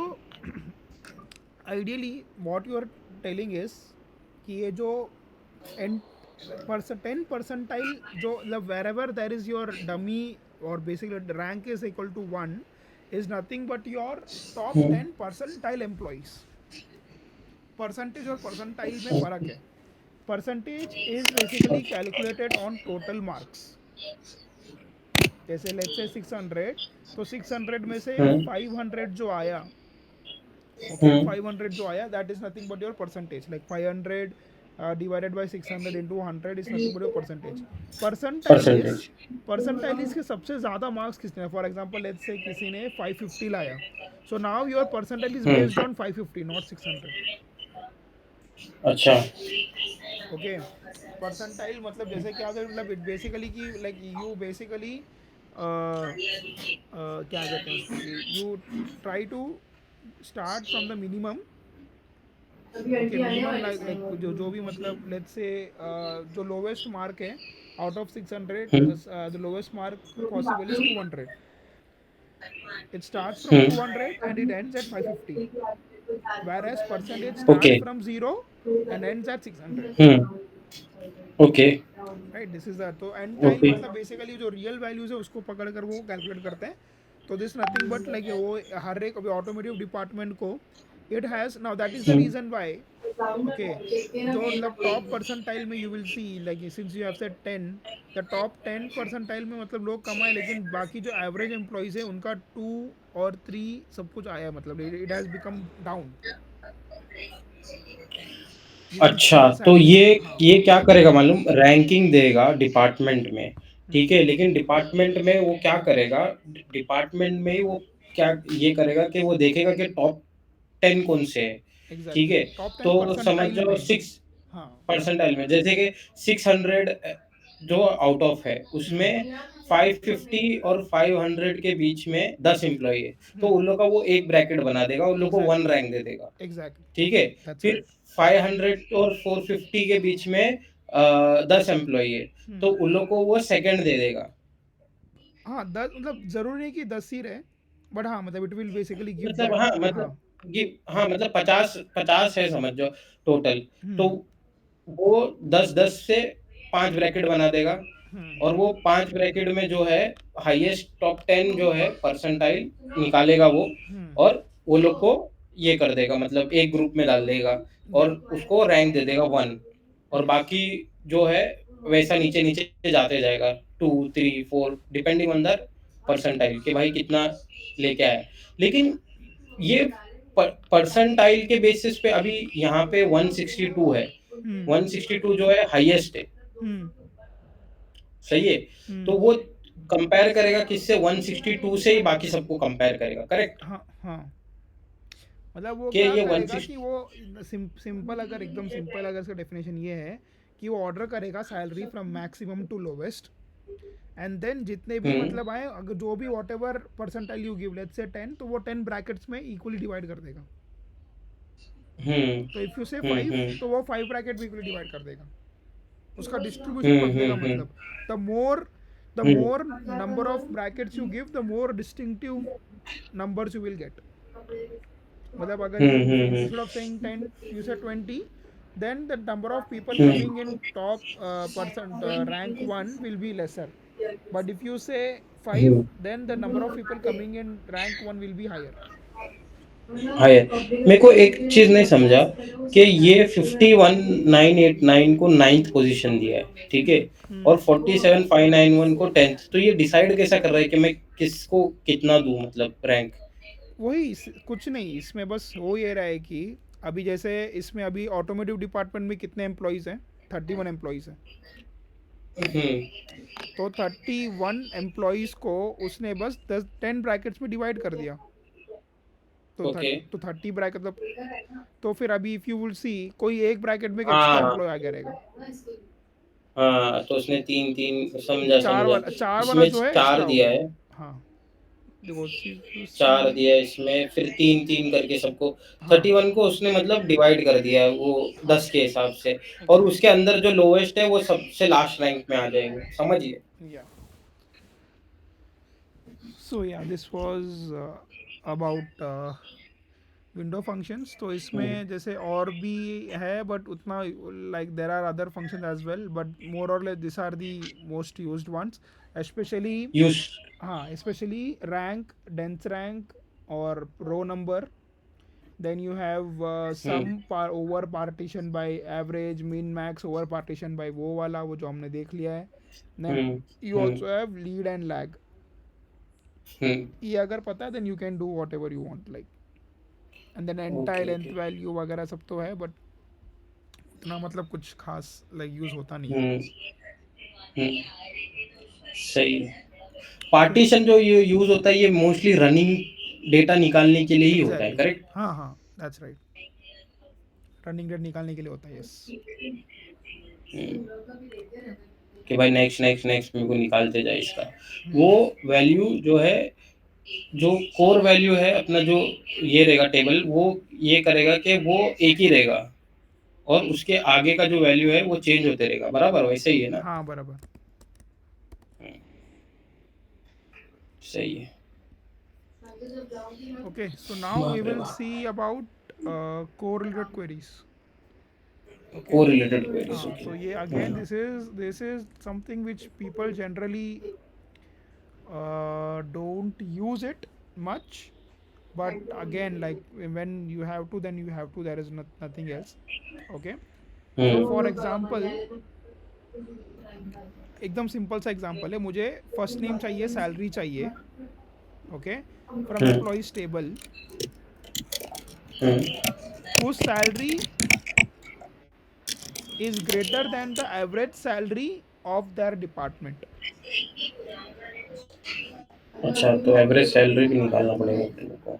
ideally what you are telling is कि ये जो एंड 10 परसेंटाइल जो मतलब wherever there is your dummy और basically rank is equal to 1 is nothing but your top 10 percentile employees. Percentage और परसेंटाइल में फ़र्क है. Percentage is basically calculated on total marks. जैसे लेट्स से 600, तो 600 में से 500 जो आया, ओके, 500 जो आया that is nothing but your percentage. Like 500 divided by 600 into 100 is nothing but your percentage. Percentile इसके सबसे ज़्यादा मार्क्स किसने, फॉर एग्जाम्पल लेट्स से किसी ने 550 लाया, so now your percentile is based on 550 not 600. अच्छा. ओके, परसेंटाइल मतलब जैसे क्या मतलब इट बेसिकली कि लाइक यू बेसिकली क्या कहते हैं उसको कि you try to start from the minimum. Okay, minimum like जो भी मतलब लेट्स से जो लोवेस्ट मार्क है out of 600, the lowest mark possible is 200. It starts from 200 and it ends at 550. Whereas percentage starts okay. from 0 and ends at 600. Okay. Right, this is that. तो एंटाइल okay. मतलब basically जो real values है उसको पकड़ कर वो calculate करते हैं. तो दिस नथिंग बट लाइक वो हर एक अभी ऑटोमोटिव डिपार्टमेंट को it has now that is the reason why. Okay, जो मतलब टॉप परसेंटाइल में you will see like since you have said 10, the top 10 percentile में मतलब लोग कमाए, लेकिन बाकी जो एवरेज एम्प्लॉइज है उनका 2 और 3 सब कुछ आया, मतलब इट हैज़ बिकम डाउन. अच्छा, तो ये क्या करेगा मालूम, रैंकिंग देगा डिपार्टमेंट में, ठीक है, लेकिन डिपार्टमेंट में वो क्या करेगा, डिपार्टमेंट में वो क्या ये करेगा कि वो देखेगा कि टॉप 10 कौन से हैं, ठीक एग्जैक्टली है. टॉप 10 तो समझ परसेंटाइल जाओ में. 6 हाँ. परसेंटाइल में, जैसे कि 600 जो आउट ऑफ है उसमें 550 और 500 के बीच में 10 एम्प्लॉई है, तो उन लोग का वो एक ब्रैकेट बना देगा, उन लोग को 1 रैंक दे देगा, एग्जैक्टली, ठीक है. दैट्स फिर राइट. 500 और 450 के बीच में 10 एम्प्लॉई है, तो उन लोग को वो सेकंड दे देगा. हाँ, 10 मतलब जरूरी नहीं कि 10 ही रहे, बट हाँ मतलब इट विल बेसिकली गिव मतलब दैट. हाँ, हाँ. मतलब हाँ, मतलब 50 है समझ जाओ टोटल. तो हम्म. वो 10-10 से 5 ब्रैकेट बना देगा, और वो 5 ब्रैकेट में जो है हाईएस्ट टॉप 10 जो है परसेंटाइल निकालेगा वो, और वो लोग को ये कर देगा, मतलब एक ग्रुप में डाल देगा और उसको रैंक दे देगा 1, और बाकी जो है वैसा नीचे-नीचे जाते जाएगा 2, 3, 4 डिपेंडिंग ऑन द परसेंटाइल कि भाई कितना लेके आया. लेकिन ये परसेंटाइल के बेसिस पे अभी यहाँ पे 162 है, 162 जो है हाईएस्ट है, सही है. तो वो कंपेयर करेगा किससे, 162 से ही बाकी सबको कंपेयर करेगा, करेक्ट. हाँ. हाँ, मतलब वो कि क्या ये करेगा 160. कि वो सिंपल, अगर एकदम सिंपल अगर इसका डेफिनेशन ये है कि वो ऑर्डर करेगा salary from maximum to lowest, and then जितने भी मतलब आए, अगर जो भी whatever percentile you give let's say 10, तो वो 10 ब्रैकेट्स में इक्वली डिवाइड कर देगा. तो इफ़ यू से 5, तो वो 5 ब्रैकेट में इक्वली डिवाइड कर देगा. उसका डिस्ट्रीब्यूशन बदलेगा, मतलब the more number of brackets you give, the more distinctive numbers you will get. मतलब अगर you instead of saying 10 you say 20, then the number of people coming in top percent rank 1 will be lesser. But if you say 5, then the number of people coming in rank 1 will be higher. हाँ यार, मेरे को एक चीज नहीं समझा कि ये 51989 को 9th पोजीशन दिया है, ठीक है, और 47591 को 10th, तो ये डिसाइड कैसा कर रहा है कि मैं किसको कितना दूं, मतलब रैंक. वही कुछ नहीं, इसमें बस हो ये रहा है कि अभी जैसे इसमें अभी ऑटोमोटिव डिपार्टमेंट में कितने एम्प्लॉयज़ हैं, 31 एम्प्लॉयज़ हैं. तो 31 एम्प्लॉयज को उसने बस 10 ब्रैकेट्स में डिवाइड कर दिया। तो ओके। 30 ब्रैकेट मतलब, तो फिर अभी इफ यू विल सी कोई एक ब्रैकेट में एक एक्स्ट्रा हाँ एम्प्लॉय आ गया रहेगा। हाँ, तो उसने तीन तीन, समझा समझा। चार वाला इसमें जो है चार एक्स्ट्रा हो दिया गया। है, हाँ देखो सी। चार दिया है इसमें, फिर तीन तीन करके सबको। हाँ 31 को उसने मतलब डिवाइड कर दिया है वो हाँ 10 के हिसाब से। और उसके एग्जैक्टली अंदर जो लोएस्ट है वो सबसे लास्ट रैंक में आ जाएंगे, समझिए। Yeah. So yeah this was about window functions. तो हम्म। इसमें जैसे और भी है बट उतना, like there are other function as well, but more और less this are the most used ones, especially. Use. हाँ स्पेशली रैंक, डेंस रैंक और row number. then you have some hmm over partition by average, min max over partition by वो वाला, वो जो हमने देख लिया है। then hmm you hmm also have lead and lag। हम्म। ये अगर पता है then you can do whatever you want, like and then okay entire length okay. value वगैरह सब तो है, but उतना मतलब कुछ खास like यूज होता नहीं है। हम्म हम्म। सही है। पार्टीशन जो ये यूज होता है, ये मोस्टली रनिंग डेटा निकालने के लिए ही होता है, एग्जैक्टली करेक्ट? हाँ हाँ दैट्स राइट, रनिंग रेट निकालने के लिए होता है, यस। कि भाई नेक्स्ट नेक्स्ट नेक्स्ट मेरे को निकालते जाए इसका। वो वैल्यू जो है, जो कोर वैल्यू है अपना, जो ये रहेगा टेबल, वो ये करेगा कि वो एक ही रहेगा, और उसके आगे का जो वैल्यू है वो चेंज होते रहेगा, बराबर वैसे ही है ना? हाँ बराबर। सही है। Okay, so now we बाप रे will बाप। see about correlated queries. Okay. को रिलेटेड क्वेरीज, हाँ ओके। तो ये again this is something which people generally don't use it much, but again like when you have to then you have to, there is nothing else। Okay, so for example एकदम simple सा example है, मुझे first name चाहिए, salary चाहिए। Okay, from hmm employees table, hmm. whose salary is greater than the average salary of their department। अच्छा, तो average salary भी निकालना पड़ेगा अपने को।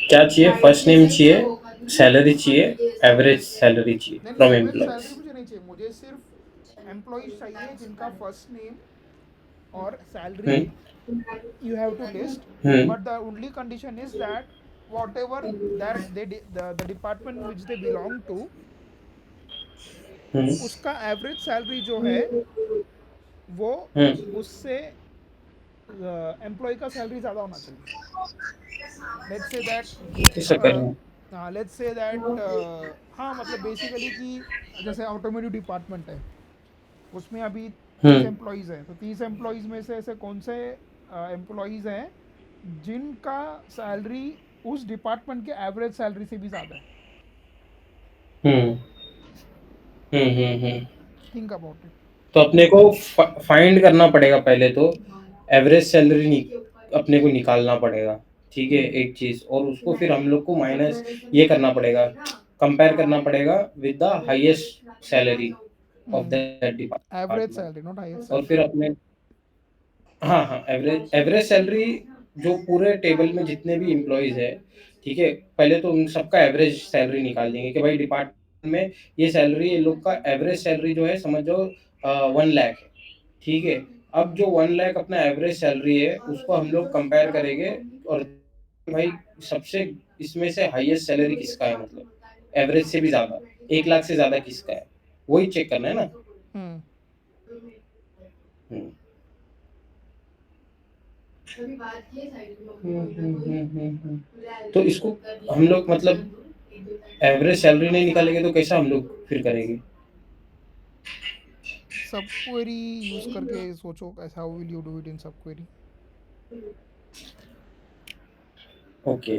क्या चाहिए? फर्स्ट नेम चाहिए, सैलरी चाहिए, एवरेज सैलरी चाहिए नहीं नहीं, फ्रॉम एवरेज एम्प्लॉयज। सैलरी मुझे नहीं चाहिए, मुझे सिर्फ एम्प्लॉइज चाहिए जिनका फर्स्ट नेम और salary hmm you have to list, hmm but the only condition is that whatever their the department which they belong to, हम्म उसका एवरेज सैलरी जो है वो हम्म। उससे एम्प्लॉय का सैलरी ज़्यादा होना चाहिए। लेट्स से दैट कैसा कर रहे हैं? हाँ लेट्स से दैट हाँ मतलब बेसिकली कि जैसे ऑटोमोटिव डिपार्टमेंट है, उसमें अभी 30 हम्म एम्प्लॉयज़ हैं, तो 30 एम्प्लॉयज़ में से ऐसे कौन से एम्प्लॉयज़ हैं जिनका सैलरी उस डिपार्टमेंट के एवरेज सैलरी से भी ज़्यादा है। Hmm hmm. Think about it. तो अपने को फाइंड करना पड़ेगा पहले तो, एवरेज सैलरी अपने को निकालना पड़ेगा, ठीक है, एक चीज। और उसको फिर हम लोग को माइनस ये करना पड़ेगा, कंपेयर करना पड़ेगा with the highest salary of that average department. Salary not highest और सैलरी। फिर अपने, हाँ हाँ, एवरेज एवरेज सैलरी जो पूरे टेबल में जितने भी एम्प्लॉयज है, ठीक है, पहले तो उन सबका एवरेज सैलरी निकाल देंगे कि भाई डिपार्टमेंट में ये सैलरी, ये लोग का एवरेज सैलरी जो है समझ जाओ 1 लाख है, ठीक है। अब जो 1 लाख अपना एवरेज सैलरी है उसको हम लोग कंपेयर करेंगे, और भाई सबसे इसमें से हाईएस्ट सैलरी किसका है, मतलब एवरेज से भी ज्यादा, 1 लाख से ज्यादा किसका है, वही चेक करना है ना। हम्म हम्म तो इसको हम लोग मतलब एवरेज सैलरी नहीं निकालेंगे तो कैसा हम लोग फिर करेंगे? सब क्वेरी यूज करके सोचो कैसा, how will you do it in sub query. Okay,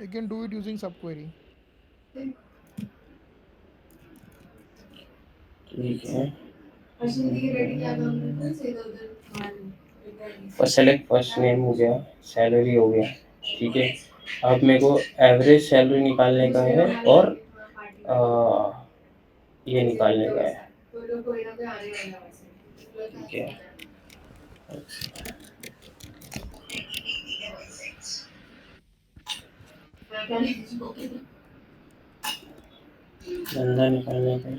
you can do it using sub query. ठीक है। फर्स्ट सेलेक्ट फर्स्ट नेम हो गया, सैलरी हो गया, ठीक है। अब मेरे को एवरेज सैलरी निकालने का है और ये निकालने का है, ठीक है। धंधा निकालने का है,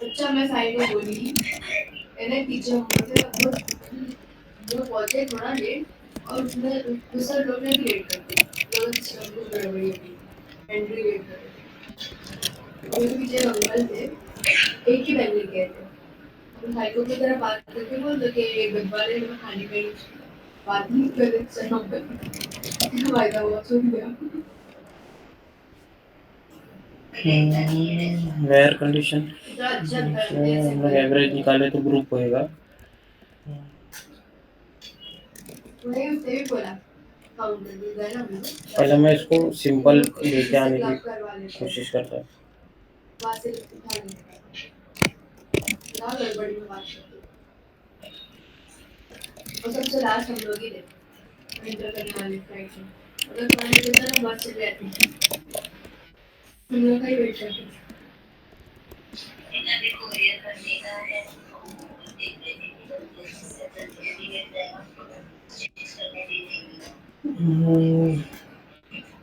अच्छा मैं साइड में बोली मैंने पीछे जो पहुंचे थोड़ा लेट और उसमें दूसरे लोग ने भी लेट कर दिया लोग कुछ गड़बड़ी होगी एंट्री लेट कर दी मेरे पीछे अंकल थे एक ही बैग लेके आए थे हम साइकिल की तरह बात करके बोल दो कि ये डब्बा ले लो खाने का ही बात नहीं कर रहे चलो कर फायदा हुआ सुन गया वेयर कंडीशन हम लोग एवरेज निकाले तो ग्रुप होएगा। नहीं उसने भी बोला काउंटर दे देना पहले मैं इसको सिंपल लेके आने की कोशिश करता हूँ। वहाँ से उठा लेंगे ना गड़बड़ी में बात करते और सबसे लास्ट हम लोग ही थे एंटर करने वाले फ्लाइट में अगर खाने के तरह बस चली जाती हम लोग का ही वेट करते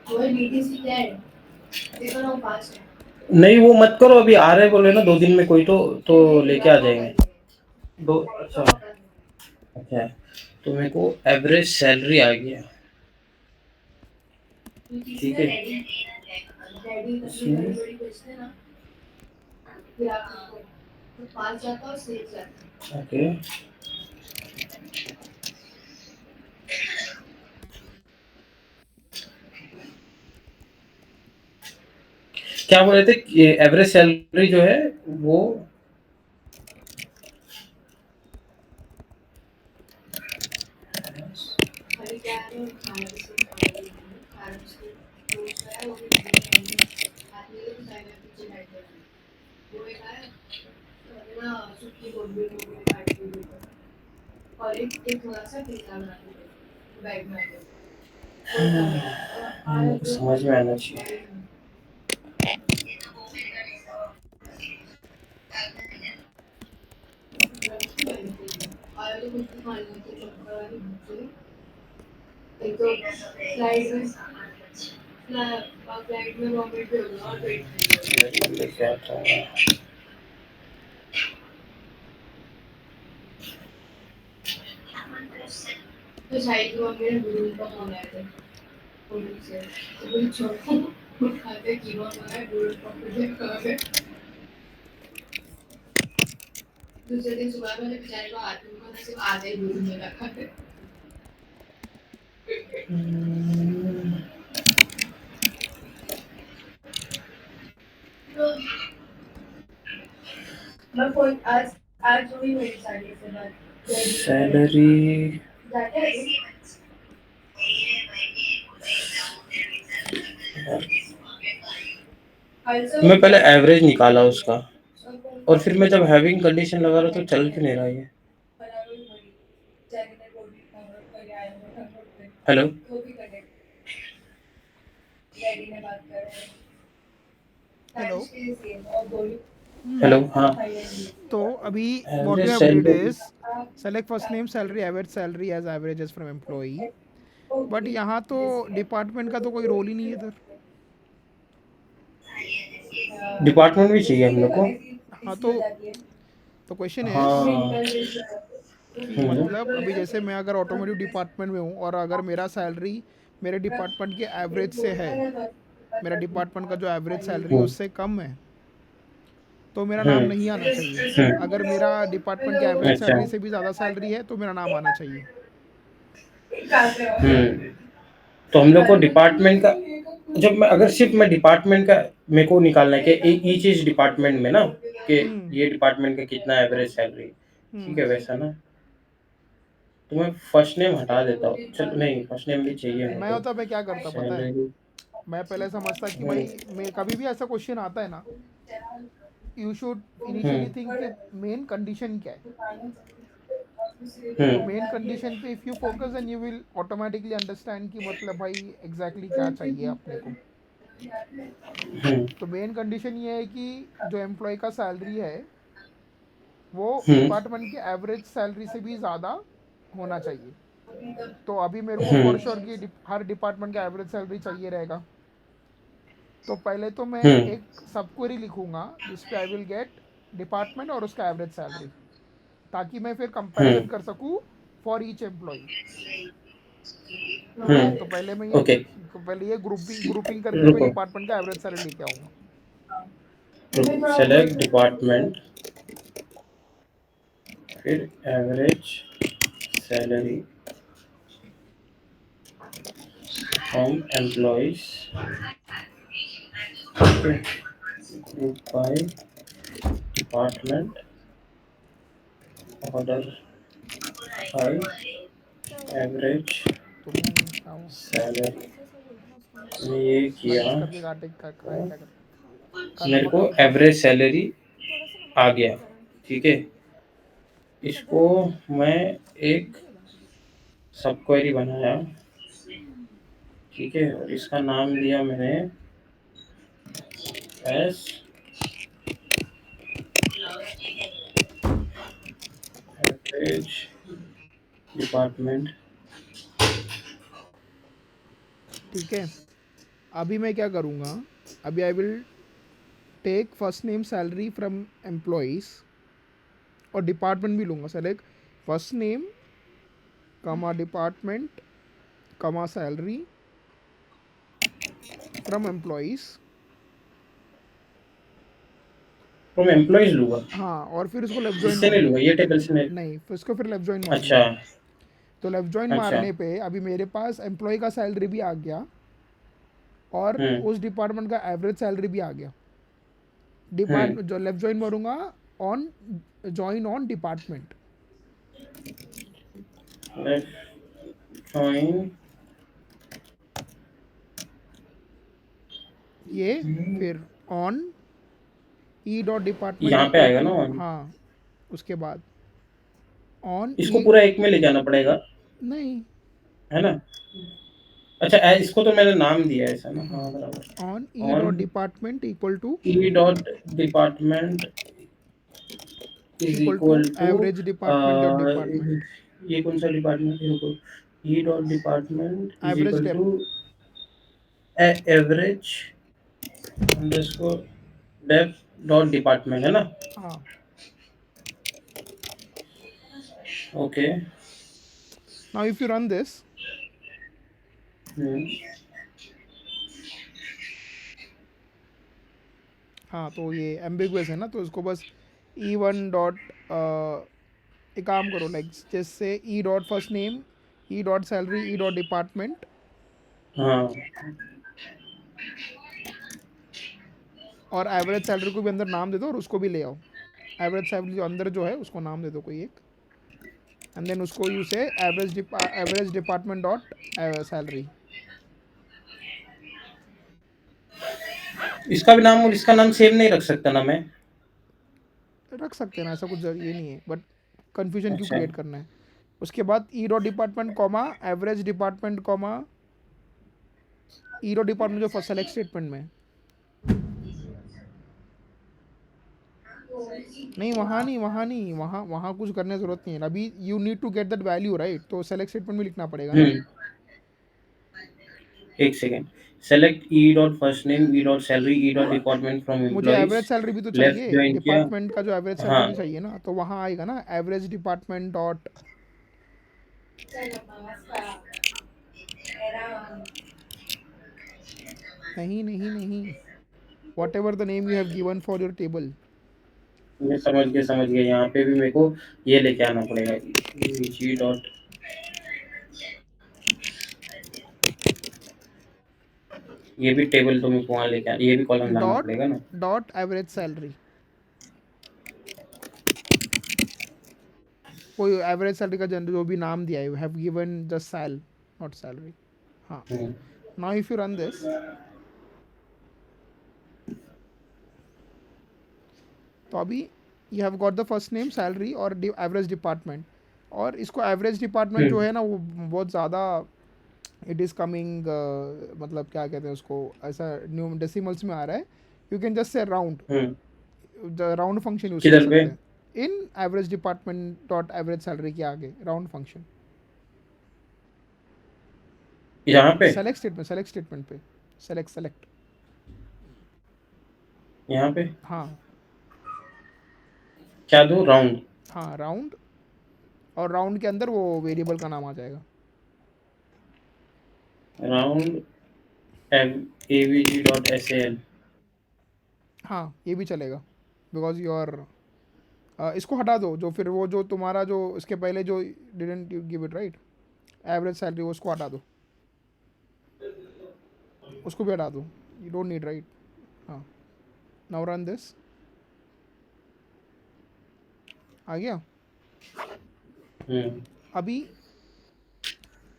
वो डीटीसी क्या है देखो ना पास है नहीं वो मत करो, अभी आ रहे बोले ना 2 दिन में कोई तो लेके आ जाएंगे। दो अच्छा अच्छा, तो मेरे को एवरेज सैलरी आ गया, ठीक है। डैडी बड़ी बेचते ना फिर आपको तो पास जाता और सेफ जाता ओके, क्या बोल रहे थे, एवरेज सैलरी जो है वो अरे क्या है खाना बिस्किट तो उसका है वो भी आदमी लोग साइड में पीछे बैठे हैं वो एक है ना सुखी बोल काट के और एक थोड़ा सा पिज्जा बना के बैग में समझ में आना चाहिए। और कुछ खाने के चक्कर वाली भूख एक तो फ्लाइट में वॉमिट भी होगा और पेट लेके आता हूँ। तो शायद वो मेरे गुरु का फोन आया था पुलिस से तो कोई छोड़ो खाते कीमा मंगाया गुरु का मुझे कहा गया दूसरे दिन सुबह मैंने बेचारे को हाथ में सिर्फ आधे गुरु में रखा थे मैं फोन आज हुई मेरी साड़ी से बात सैलरी जाते हैं मैं पहले एवरेज निकाला उसका और फिर मैं जब हैविंग कंडीशन लगा रहा तो चल क्यों नहीं रहा ये। Hello hello. हेलो हाँ, तो अभी what average we have did salary is select first name salary average salary as averages from employee, but यहाँ तो डिपार्टमेंट का तो कोई रोल ही नहीं है इधर। डिपार्टमेंट भी चाहिए हम लोग को। हाँ तो क्वेश्चन है हाँ कि मतलब अभी जैसे मैं अगर ऑटोमोटिव डिपार्टमेंट में हूँ और अगर मेरा सैलरी मेरे डिपार्टमेंट के एवरेज से है, मेरा डिपार्टमेंट का जो एवरेज सैलरी है उससे कम है, तो मेरा नाम नहीं आना चाहिए। अगर मेरा डिपार्टमेंट के एवरेज अच्छा सैलरी से भी ज़्यादा सैलरी है तो मेरा नाम आना चाहिए। तो हम लोग को डिपार्टमेंट का जब मैं अगर सिर्फ मैं डिपार्टमेंट का मेरे को निकालना है कि ईच इज डिपार्टमेंट में ना कि ये डिपार्टमेंट का कितना एवरेज सैलरी, ठीक है वैसा ना। तो मैं फर्स्ट नेम हटा देता हूँ, चलो नहीं फर्स्ट नेम भी चाहिए मैं मेरे होता मैं क्या करता को। पता है, सैलरी मैं पहले समझता कि भाई मैं कभी भी ऐसा क्वेश्चन आता है ना, यू शुड इनिशियली थिंक कि मेन कंडीशन क्या है। तो मेन कंडीशन पे if you focus then you will automatically understand कि मतलब भाई एग्जैक्टली क्या चाहिए अपने को. तो मेन कंडीशन ये है कि जो एम्प्लॉय का सैलरी है वो डिपार्टमेंट के एवरेज सैलरी से भी ज़्यादा होना चाहिए. तो अभी मेरे को फॉर श्योर कि हर डिपार्टमेंट का एवरेज सैलरी चाहिए रहेगा. तो पहले तो मैं एक सब क्वेरी लिखूंगा जिस पे आई विल गेट डिपार्टमेंट और उसका एवरेज सैलरी, ताकि मैं फिर कंपैरिजन कर सकूँ फॉर ईच एम्प्लॉय. तो ओके, पहले ये ग्रुपिंग करके मैं रुको, डिपार्टमेंट का एवरेज सैलरी लेके आऊँगा. सेलेक्ट डिपार्टमेंट, फिर average salary from employees, group by department, order by average तो मैं क्या हूँ सैलरी. ये किया, लंच करके काटे खाए क्या कर. मेरे को एवरेज सैलरी आ गया. ठीक है, इसको मैं एक सब क्वेरी बनाया. ठीक है, और इसका नाम दिया मैंने एस एवरेज डिपार्टमेंट. ठीक है. अभी मैं क्या करूँगा, अभी I will take first name salary from employees और डिपार्टमेंट भी लूँगा. Select first name comma department comma salary from employees. From employees लूंगा, हाँ, और फिर उसको लेफ्ट ज्वाइन इससे नहीं लूंगा, मारूंगा. ये टेबल से नहीं. नहीं, फिर उसको फिर लेफ्ट ज्वाइन अच्छा, मारूंगा. तो लेफ्ट ज्वाइन अच्छा. मारने पे अभी मेरे पास एम्प्लॉय का सैलरी भी आ गया और उस डिपार्टमेंट का एवरेज सैलरी भी आ गया. डिपार्टमेंट जो लेफ्ट ज्वाइन मारूंगा on join on department. Left join, ये फिर ऑन ई डॉट डिपार्टमेंट यहाँ पे इक्वल आएगा टू, ना. हाँ, उसके बाद ऑन इसको ई. पूरा एक में ले जाना पड़ेगा, नहीं, है ना. अच्छा, इसको तो मैंने नाम दिया है ऐसा ना. हाँ, बराबर. On E on dot department equal to E dot department is equal to, average department dot department ये कौन सा डिपार्टमेंट है, रुको. E dot department is average equal dep. To average underscore def dot department, है ना. हाँ. Okay. Now if you run this, हाँ, तो ये एम्बिगुअस है ना, तो इसको बस ई वन डॉट एक काम करो, लाइक जैसे ई dot first name, E dot salary, E dot department हाँ, और एवरेज सैलरी को भी अंदर नाम दे दो और उसको भी ले आओ. एवरेज सैलरी जो अंदर जो है उसको नाम दे दो कोई एक, एंड देन उसको यू से एवरेज डिपार्टमेंट डॉट सैलरी. इसका भी नाम और इसका नाम सेम नहीं रख सकता ना मैं. रख सकते हैं ना, ऐसा कुछ ये नहीं है, बट कन्फ्यूजन क्यों अच्छा. क्रिएट करना है. उसके बाद ई dot department comma average department comma ई डॉट डिपार्टमेंट जो फर्स्ट सेलेक्ट स्टेटमेंट में. नहीं, वहाँ नहीं, वहाँ नहीं, वहाँ वहाँ कुछ करने की जरूरत नहीं है. अभी you need to get that value right, तो सेलेक्ट स्टेटमेंट में लिखना पड़ेगा ना. एक second. Select E dot first name, E dot salary, E dot department from मुझे एम्प्लॉइज. एवरेज सैलरी भी तो लेफ्ट चाहिए, ज्वाइन किया. डिपार्टमेंट का जो एवरेज सैलरी हाँ, भी चाहिए ना, तो वहाँ आएगा ना एवरेज डिपार्टमेंट डॉट. नहीं नहीं नहीं, what ever the name you have given for your table. मैं समझ गया. यहाँ पे भी मेरे को ये लेके आना पड़ेगा, जी डॉट. ये भी टेबल तो मेरे को वहाँ लेके ये भी कॉलम लाना डॉट पड़ेगा ना. डॉट एवरेज सैलरी, कोई एवरेज सैलरी का जो भी नाम दिया है, you have given just sal not salary. हाँ. Now if you run this, तो अभी you have got the first name salary और एवरेज डिपार्टमेंट, और इसको एवरेज डिपार्टमेंट जो हम्म है ना वो बहुत ज़्यादा इट इज़ कमिंग, मतलब क्या कहते हैं उसको, ऐसा न्यू डेसिमल्स में आ रहा है. You can just say round, round function use कर किधर पे? सकते हैं इन average department dot average salary के आगे राउंड फंक्शन. यहाँ पे? सेलेक्ट स्टेटमेंट पे सेलेक्ट. यहाँ पे हाँ क्या दो? राउंड? हाँ राउंड, और राउंड के अंदर वो वेरिएबल का नाम आ जाएगा. Round avg.sal. हाँ ये भी चलेगा बिकॉज योर, इसको हटा दो, जो फिर वो जो तुम्हारा जो इसके पहले जो didn't you give it right average salary, उसको हटा दो, उसको भी हटा दो, यू डोंट नीड राइट. हाँ नाउ रन दिस. आ गया. अभी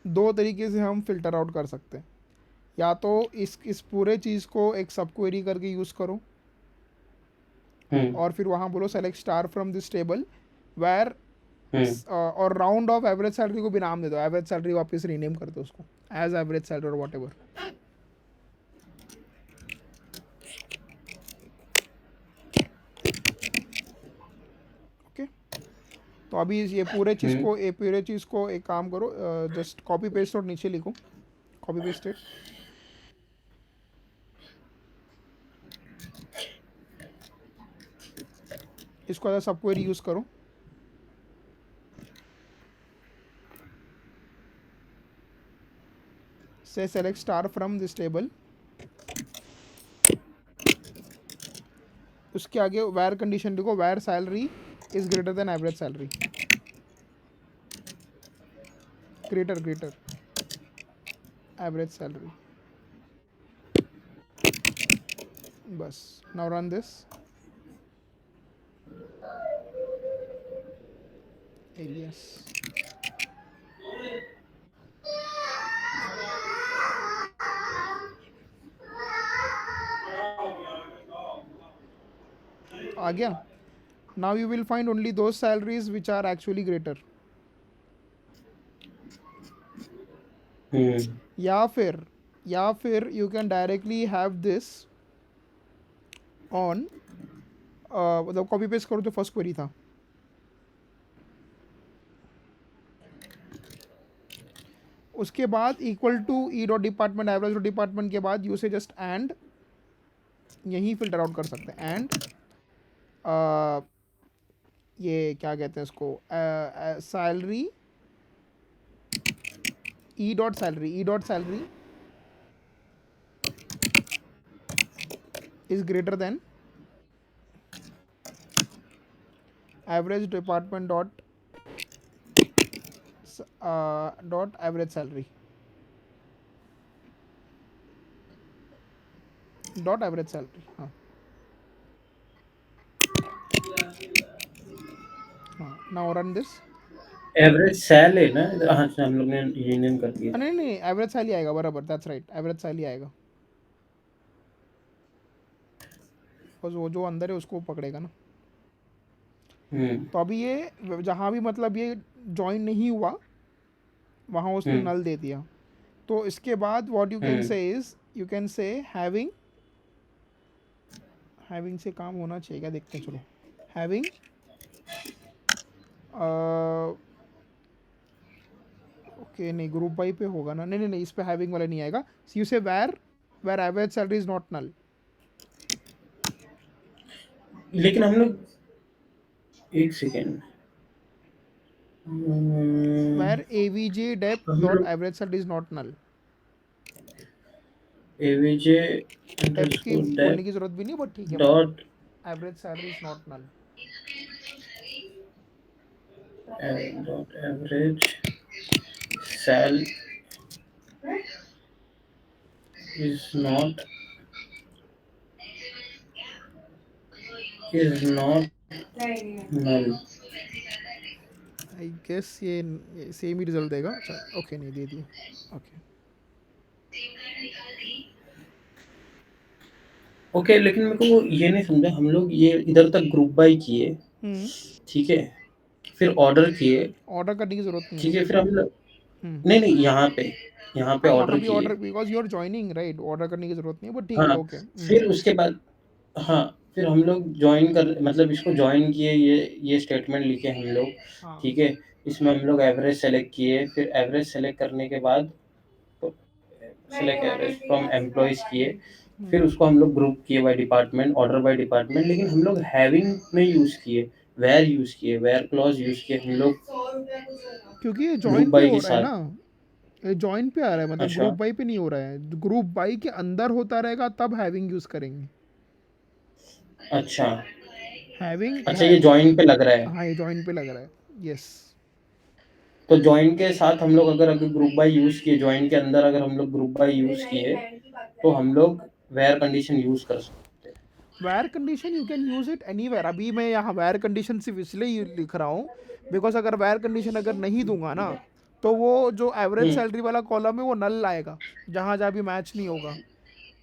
दो तरीके से हम फिल्टर आउट कर सकते हैं. या तो इस पूरे चीज़ को एक सब क्वेरी करके यूज़ करो और फिर वहाँ बोलो select star from this table where, और राउंड ऑफ एवरेज सैलरी को भी नाम दे दो, एवरेज सैलरी वापस रीनेम कर दो उसको एज एवरेज सैलरी और वॉट एवर. ओके, तो अभी ये पूरे चीज़ को एक काम करो, जस्ट कॉपी पेस्ट और नीचे लिखो, कॉपी पेस्ट इट. इसको एज सब क्वेरी यूज़ करो. Say select star from this table, उसके आगे वेयर कंडीशन लिखो, where salary is greater than average salary, greater average salary. बस नाउ रन दिस. एलियस आ गया. Now you will find only those salaries which are actually greater. या फिर you can directly have this on, मतलब copy paste करो जो first query था, उसके बाद equal to E dot department average dot department के बाद यू से जस्ट एंड, यही फिल्टर आउट कर सकते हैं. एंड ये क्या कहते हैं इसको, salary E dot salary is greater than average department dot average salary dot average salary. हाँ now run this. Average sal है ना? हाँ हम लोग ने रीनेम कर दिया. नहीं एवरेज सैलरी आएगा, बराबर, दैट्स राइट, एवरेज सैलरी आएगा. बस वो जो अंदर है उसको पकड़ेगा ना. तो अभी ये जहाँ भी मतलब ये ज्वाइन नहीं हुआ वहाँ उसने नल दे दिया. तो इसके बाद what you can say is, you can say having से काम होना चाहिए क्या, देखते हैं चलो. हैविंग ओके नहीं, ग्रुप बाई पे होगा ना. नहीं इस पे हैविंग वाला नहीं आएगा. You say where average salary is not null. लेकिन हम लोग एक second, where AVG dep dot average salary is not null. AVG dep की बोलने की जरूरत भी नहीं, बट ठीक है, dot average salary is not null. Dot average sal is not null. I guess ये सेम ही रिजल्ट देगा. ओके नहीं दे दिया. ओके ओके, लेकिन मेरे को ये नहीं समझा, हम लोग ये इधर तक ग्रुप बाय किए, ठीक है, फिर ऑर्डर किए, ऑर्डर करने की जरूरत नहीं ठीक है। है, फिर हम लोग हम्म। नहीं नहीं यहाँ पे हाँ, वहाँ ऑर्डर पे भी किए। Order, because you are joining right, order करने की जरूरत नहीं है, बट ठीक है, हाँ, ओके। फिर उसके बाद हाँ, फिर हम लोग ज्वाइन कर मतलब इसको ज्वाइन किए, ये स्टेटमेंट लिखे हम लोग, हाँ। ठीक है। इसमें हम लोग एवरेज सेलेक्ट किए, फिर एवरेज सेलेक्ट करने के बाद सेलेक्ट एवरेज फ्रॉम एम्प्लॉयज किए, फिर उसको हम लोग ग्रुप किए by department, order by department, लेकिन हम लोग हैविंग में यूज़ किए, वेयर यूज़ किए, वेयर क्लॉज यूज़ किए हम लोग क्योंकि ये ग्रुप ज्वाइन पे बाय हो के रहा है साथ। ना, ये जॉइन पे आ रहा है, मतलब अच्छा, ग्रुप बाई पे नहीं हो रहा है। ग्रुप बाई के अंदर होता रहेगा तब हैविंग यूज करेंगे। अच्छा, हैविंग अच्छा, है। ये जॉइन पे लग रहा है। हाँ, ये जॉइन पे लग रहा है। यस। तो जॉइन के साथ हम लोग अगर ग्रुप बाय यूज़ किए, जॉइन के अंदर अगर हम लोग ग्रुप बाय यूज़ किए, तो हम लोग वेयर कंडीशन यूज़ कर सकते हैं। Where condition you can use it anywhere. अभी मैं यहाँ वेयर कंडीशन सिर्फ इसलिए लिख रहा हूँ बिकॉज अगर वेयर कंडीशन अगर नहीं दूंगा ना, तो वो जो एवरेज हुँ, सैलरी वाला कॉलम है वो नल आएगा, जहाँ जहाँ भी मैच नहीं होगा।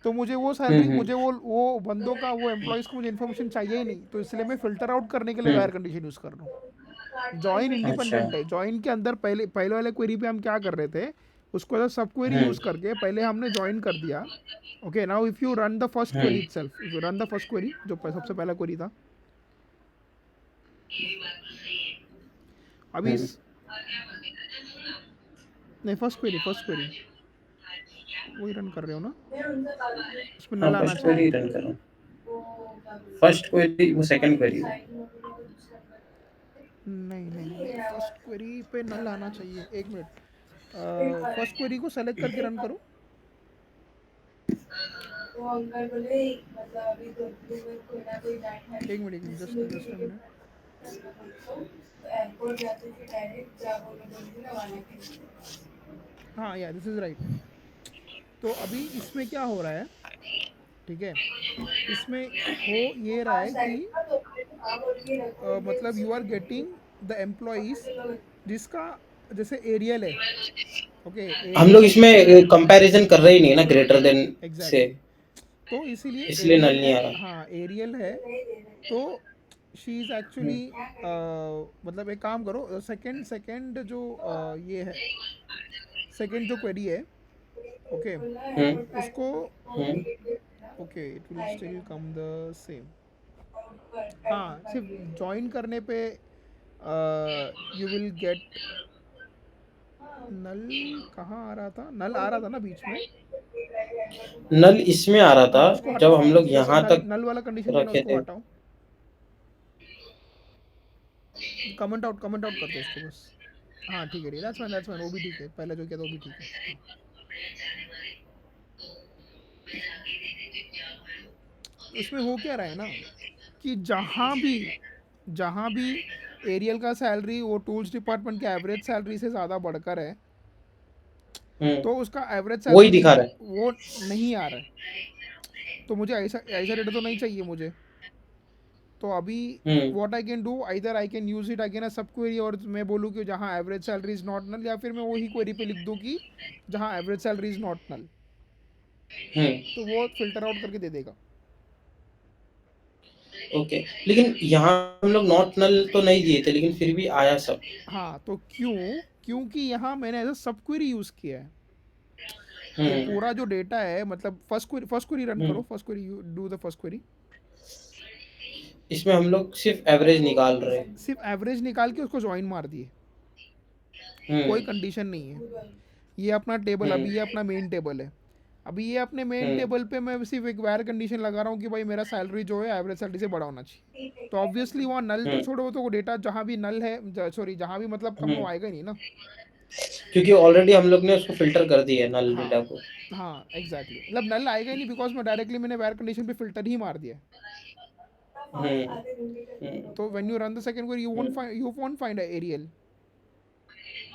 तो मुझे वो हुँ, सैलरी, हुँ, मुझे वो बंदों का, वो एम्प्लॉयज़ को मुझे इन्फॉर्मेशन चाहिए ही नहीं, तो इसलिए मैं फ़िल्टर आउट करने के लिए हुँ, वेयर कंडीशन यूज़ कर रहा हूँ। जॉइन अच्छा, इंडिपेंडेंट है। जॉइन के अंदर पहले पहले वाले क्वेरी पे हम क्या कर रहे थे, उसको एज सब क्वेरी हुँ, यूज़ करके पहले हमने जॉइन कर दिया। Okay, now if you run the first hmm, query itself, if you run the first query जो सबसे पहला क्वेरी था, अभी हुँ, इस, नहीं, फर्स्ट क्वेरी वही रन कर रहे हो ना, उसमें हाँ, नल आना फर्स्ट क्वेरी चाहिए। रन कर रहा हूँ। फर्स्ट क्वेरी वो सेकंड क्वेरी है। नहीं नहीं नहीं, फर्स्ट क्वेरी पे नल आना चाहिए। एक मिनट, फर्स्ट क्वेरी को सेलेक्ट करके रन करो। वो अंकल बोले मतलब अभी तो में कोई ना कोई डांट है एक minute, just a minute. Airport जाते थे डायरेक्ट जहाँ वो लोग बोलते ना वहाँ के। हाँ, या दिस इज राइट। तो अभी इसमें क्या हो रहा है, ठीक है, इसमें हो ये रहा है कि मतलब you are getting the employees जिसका, जैसे एरियल है। ओके, हम लोग एरियल है। इसमें कंपैरिजन कर रहे ही नहीं ना ग्रेटर देन से, एग्जैक्टली। तो इसीलिए इसलिए नल एरियल नहीं है। आ रहा। हाँ, एरियल है। तो शी इज़ एक्चुअली, मतलब एक काम करो, सेकंड सेकंड जो ये है, सेकंड जो क्वेरी है, ओके, हम्म, उसको, hmm, okay, it will still come the same. हाँ, सिर्फ ज्वाइन करने पे यू विल गेट नल। कहाँ आ रहा था नल? आ रहा था ना बीच में। नल इसमें आ रहा था हाँ, उसको जब हटाओ। हम लोग जैसे यहाँ नल तक नल वाला कंडीशन जो है ना, रखे उसको थे। हटाओ। कमेंट आउट कर दो उसको बस। हाँ, ठीक है, दैट्स फाइन, वो भी ठीक है, पहले जो किया था वो भी ठीक है। हाँ। तो इसमें हो क्या रहा है ना, कि जहाँ भी एरियल का सैलरी वो टूल्स डिपार्टमेंट के एवरेज सैलरी से ज़्यादा बढ़कर है, हम्म, तो उसका एवरेज वही सैलरी दिखा रहा है। वो नहीं आ रहा है। तो मुझे ऐसा ऐसा डेटा तो नहीं चाहिए मुझे। तो अभी hmm, what I can do, either I can use it again sub query, और मैं बोलूँ कि जहाँ average salary is not null, या फिर मैं वही क्वेरी पे लिख दूँ कि जहाँ average salary is not null, hmm, तो वो फिल्टर आउट करके दे देगा। ओके, लेकिन यहाँ हम लोग नॉट नल तो नहीं दिए थे, लेकिन फिर भी आया सब। हाँ, तो क्योंकि यहाँ मैंने एज सब क्वेरी यूज़ किया है। ये हम्म, पूरा जो डेटा है, मतलब फर्स्ट क्वेरी रन करो, hmm, first query, you do the first query. इसमें हम लोग सिर्फ एवरेज निकाल रहे हैं। सिर्फ एवरेज निकाल के उसको ज्वाइन मार दिए, कोई हम्म, कंडीशन नहीं है। ये अपना टेबल, हम्म, अभी ये अपना मेन टेबल है। अभी ये अपने मेन हम्म, टेबल पे मैं सिर्फ एक वायर कंडीशन लगा रहा हूँ कि भाई मेरा सैलरी जो है एवरेज सैलरी से बड़ा होना चाहिए। तो ऑब्वियसली वहाँ नल तो हम्म, छोड़ो, तो वो डेटा जहाँ भी नल है, सॉरी, जहाँ भी मतलब कम, वो हम्म, आएगा ही नहीं ना। क्योंकि ऑलरेडी हम लोग ने उसको फिल्टर कर दिया है नल हाँ, डेटा को। हाँ, एग्जैक्टली, मतलब नल आएगा ही नहीं, बिकॉज मैं डायरेक्टली मैंने वायर कंडीशन पे फिल्टर ही मार दिया है। हम्म, हम्म, तो when you run the second query, hmm, you won't find Ariel.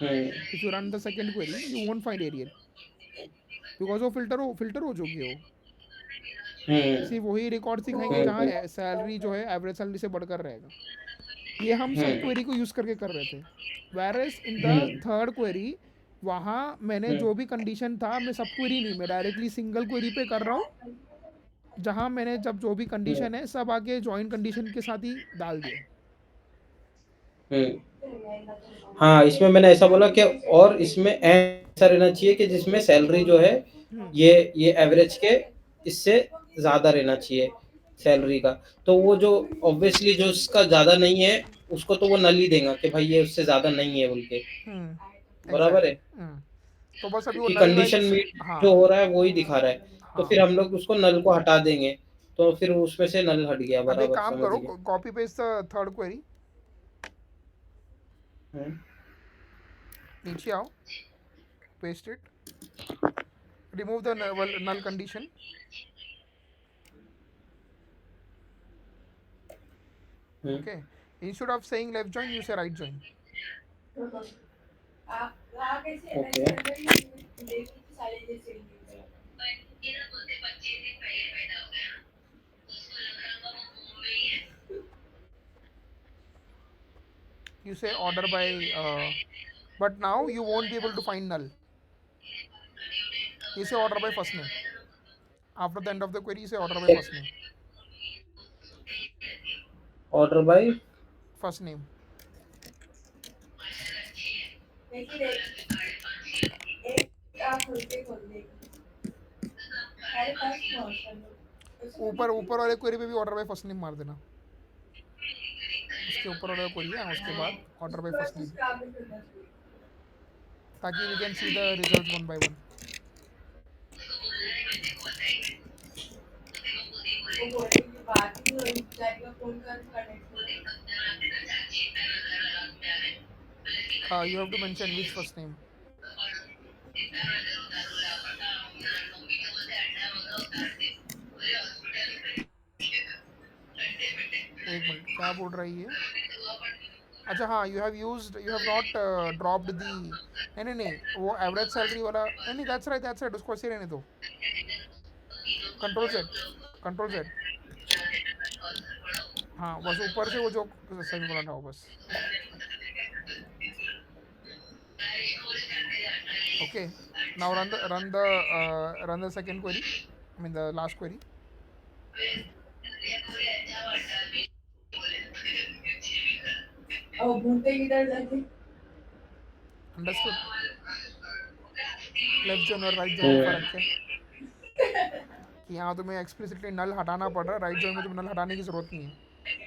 Hmm, if you run the second query you won't find Ariel, because वो फिल्टर हो चुकी है वो। हम्म, सिर्फ वही रिकॉर्ड दिखाएंगे जहाँ हम्म, सैलरी जो है एवरेज सैलरी से बढ़कर रहेगा। ये हम सब हम्म, क्वेरी को यूज़ करके कर रहे थे। Virus in the hmm, third query, वहाँ मैंने हम्म, जो भी कंडीशन था, मैं सब क्वेरी नहीं, मैं डायरेक्टली सिंगल क्वेरी पे कर रहा हूँ, जहाँ मैंने जब जो भी हम्म, कंडीशन है सब आगे ज्वाइन कंडीशन के साथ ही डाल दिया। हम्म, हाँ, इसमें मैंने ऐसा बोला कि और इसमें ऐसा रहना चाहिए कि जिसमें सैलरी जो है ये एवरेज के इससे ज़्यादा रहना चाहिए सैलरी का। तो वो जो ऑब्वियसली जो उसका ज़्यादा नहीं है, उसको तो वो नल ही देगा कि भाई ये उससे ज़्यादा नहीं है बोल के। बराबर है? तो बस अभी वो क्योंकि नल कंडीशन वैल्यूज, मीट हाँ जो हो रहा है वो ही दिखा रहा है। तो हाँ, फिर हम लोग उसको नल को हटा देंगे, तो फिर उसमें से नल हट गया, अब एक बराबर काम समझ करो, गए। Copy paste the third query, hmm, नीचे आओ, paste it, remove the null condition. Hmm, Okay, instead of saying left join you say right join. Okay. You say order by but now you won't be able to find null. You say order by first name. After the end of the query you say order by first name. Order by First name. ऊपर ऊपर वाले query पे भी order by first name मार देना, उसके ऊपर वाला क्वेरी है उसके बाद ऑर्डर बाय फर्स्ट नेम, ताकि we can see the results one by one. You have to mention which first name. एक मिनट, क्या बोल रही है? अच्छा हाँ, you have not dropped the, नहीं नहीं नहीं, वो एवरेज सैलरी वाला नहीं नहीं, दैट्स राइट, उसको ऐसे रहने दो, कंट्रोल सेट, कंट्रोल सेट, हाँ बस ऊपर से वो जो सेमीकोलन था वो बस। Okay, now run the second query, I mean the last query. Understood? Left join और राइट जॉइन में फ़र्क है कि यहाँ तुम्हें एक्सप्लिसिटली नल हटाना पड़ रहा है, राइट जॉइन में तुम्हें नल हटाने की ज़रूरत नहीं है,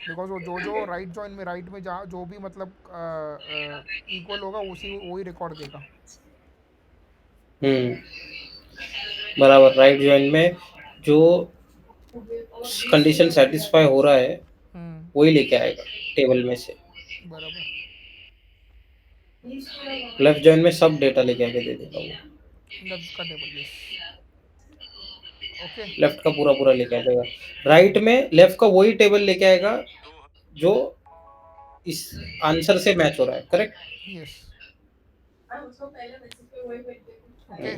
बिकॉज वो जो राइट जॉइन में राइट में जहाँ जो भी मतलब इक्वल होगा उसी वही रिकॉर्ड देगा। बराबर, राइट जॉइन में जो कंडीशन सेटिस्फाई हो रहा है वही लेके आएगा टेबल में से। बराबर, लेफ्ट जॉइन में सब डेटा लेके आके दे देगा वो। लेफ्ट का टेबल, यस, ओके, लेफ्ट का पूरा पूरा लेके आ जाएगा। राइट में लेफ्ट का वही टेबल लेके आएगा जो इस आंसर से मैच हो रहा है, करेक्ट? Yes, okay.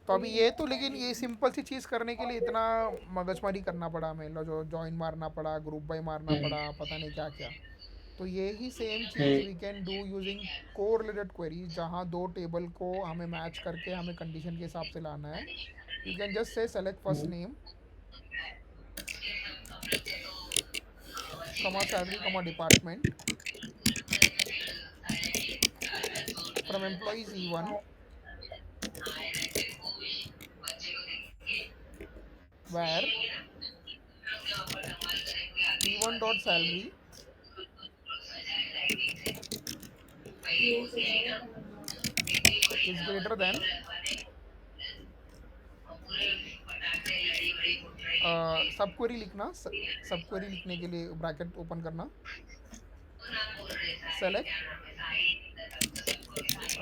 तो अभी ये तो, लेकिन ये सिंपल सी चीज़ करने के लिए इतना मगजमारी करना पड़ा हमें, लो जो जॉइन मारना पड़ा, ग्रुप बाय मारना पड़ा, पता नहीं क्या क्या। तो ये ही सेम चीज़ we can do using correlated queries, जहाँ दो टेबल को हमें मैच करके हमें कंडीशन के हिसाब से लाना है। You can just say select first name, कमा सैलरी, कमा department, from employees E1, where E1 dot salary is greater than सब क्वेरी लिखना, सब क्वेरी लिखने के लिए ब्रैकेट ओपन करना, select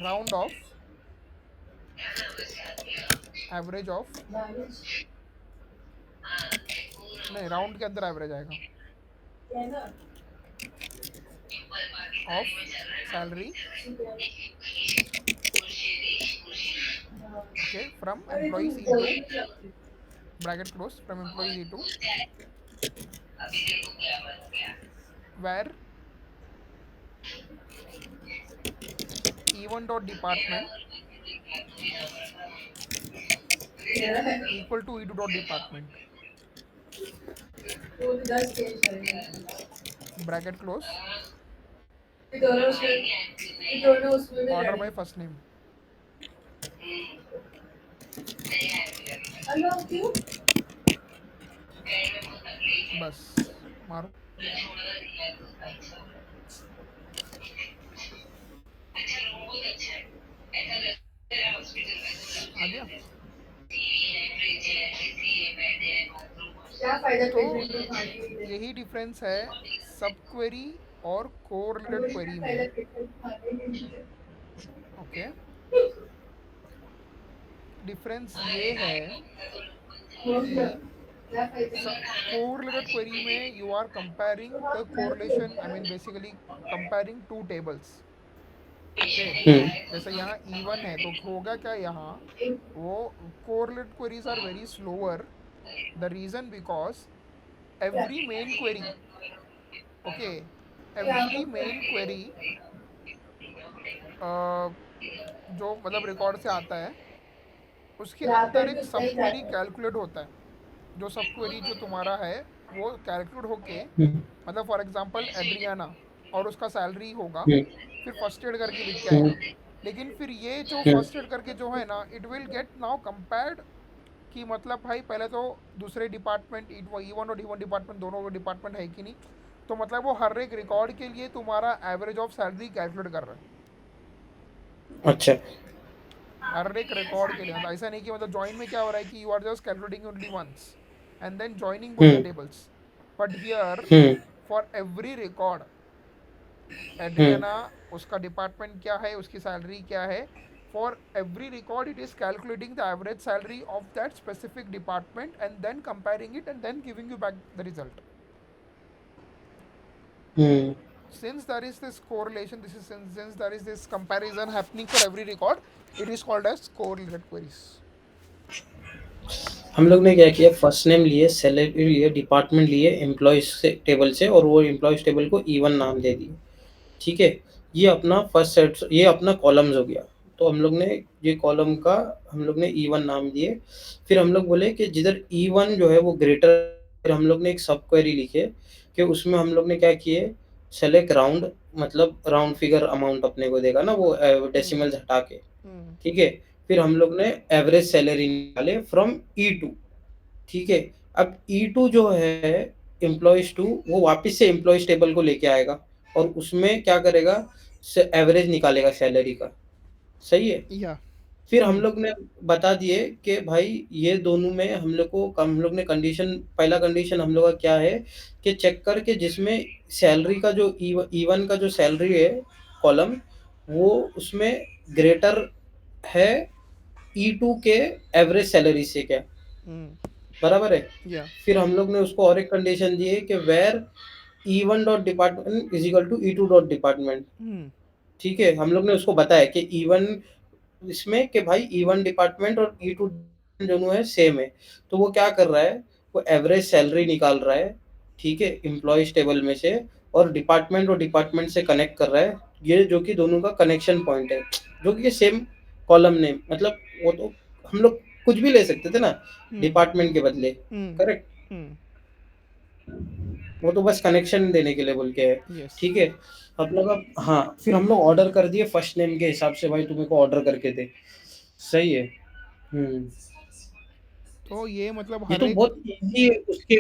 round off average of, नहीं राउंड के अंदर एवरेज आएगा, of salary, okay, from employees E2, bracket close, from employees E2, where E1 dot department equal to E2 dot department, bracket close, ये दोनों उसमें भी order ready bye हैं। First name. Hello क्यों? बस मारो। आ गया। क्या फायदा तो पेशेंट को खाने में? यही डिफरेंस है सब क्वेरी और कोरिलेटेड क्या क्वेरी फायदा में। पेशेंट को खाने में? ओके, डिफरेंस ये है कि क्या फायदा? कोरिलेटेड क्वेरी में you are comparing the correlation, I mean basically comparing two tables. Okay, जैसे यहाँ E1 है तो होगा क्या यहाँ, वो correlated queries are very slower. The reason because every main query, okay, every main query जो मतलब रिकॉर्ड से आता है उसके अंदर एक सब क्वेरी कैलकुलेट होता है। जो सब क्वेरी जो तुम्हारा है वो कैलकुलेट होके, मतलब फॉर एग्जांपल एड्रियाना और उसका सैलरी होगा, फिर फर्स्ट एड करके लिख के आएगा। लेकिन फिर ये जो फर्स्ट एड करके जो है ना, it will get now compared कि मतलब भाई पहले तो दूसरे डिपार्टमेंट E1 और D1 डिपार्टमेंट दोनों डिपार्टमेंट है कि नहीं, तो मतलब वो हर एक रिकॉर्ड के लिए तुम्हारा एवरेज ऑफ सैलरी कैलकुलेट कर रहा है। अच्छा। हर एक रिकॉर्ड के लिए, मतलब ऐसा नहीं कि मतलब ज्वाइन में क्या हो रहा है कि you are just calculating only once and then joining both the hmm tables. But here hmm for every record, hmm Adriana उसका डिपार्टमेंट क्या है, उसकी सैलरी क्या है, for every record it is calculating the average salary of that specific department and then comparing it and then giving you back the result. Hmm Since there is this correlation, this is since there is this comparison happening for every record, it is called as correlated queries. हम लोग ने क्या किया, first name लिए, salary लिए, department लिए employees से table से, और वो एम्प्लॉयज टेबल को E1 नाम दे दिए। ठीक है, ये अपना फर्स्ट सेट, ये अपना कॉलम्स हो गया। तो हम लोग ने ये कॉलम का हम लोग ने E1 नाम दिए। फिर हम लोग बोले कि जिधर E1 जो है वो ग्रेटर, हम लोग ने एक सब क्वेरी लिखे कि उसमें हम लोग ने क्या किए, सेलेक्ट राउंड, मतलब राउंड फिगर अमाउंट अपने को देगा ना वो Hmm. डेसिमल्स हटा के। Hmm. ठीक है, फिर हम लोग ने एवरेज सैलरी निकाले फ्रॉम E2। ठीक है, अब E2 जो है एम्प्लॉयज टू, वो वापस से एम्प्लॉयज टेबल को लेके आएगा और उसमें क्या करेगा, एवरेज निकालेगा सैलरी का। सही है। Yeah. फिर हम Hmm. लोग ने बता दिए कि भाई ये दोनों में हम लोग ने कंडीशन, पहला कंडीशन हम लोग का क्या है कि चेक करके जिसमें सैलरी का जो E1 का जो सैलरी है कॉलम, वो उसमें ग्रेटर है E2 के एवरेज सैलरी से क्या, Hmm. बराबर है। Yeah. फिर हम लोग ने उसको और एक कंडीशन दी है कि where E1 dot department is equal to E2 dot department. Hmm. ठीक है, हम लोग ने उसको बताया कि E1 इसमें कि भाई E1 डिपार्टमेंट और E2 दोनों है सेम है। तो वो क्या कर रहा है, वो एवरेज सैलरी निकाल रहा है। ठीक है, एम्प्लॉयज टेबल में से, और डिपार्टमेंट से कनेक्ट कर रहा है। ये जो कि दोनों का कनेक्शन पॉइंट है, जो कि सेम कॉलम नेम, मतलब वो तो हम लोग कुछ भी ले सकते थे ना Hmm. डिपार्टमेंट के बदले। Hmm. Correct, Hmm. वो तो बस कनेक्शन देने के लिए बोल के है। Yes. ठीक है, हम लोग अब, हाँ, फिर हम लोग ऑर्डर कर दिए फर्स्ट नेम के हिसाब से, भाई तुम्हें को ऑर्डर करके दे। सही है। हम्म तो ये मतलब ये हर तो एक। बहुत इजी है उसके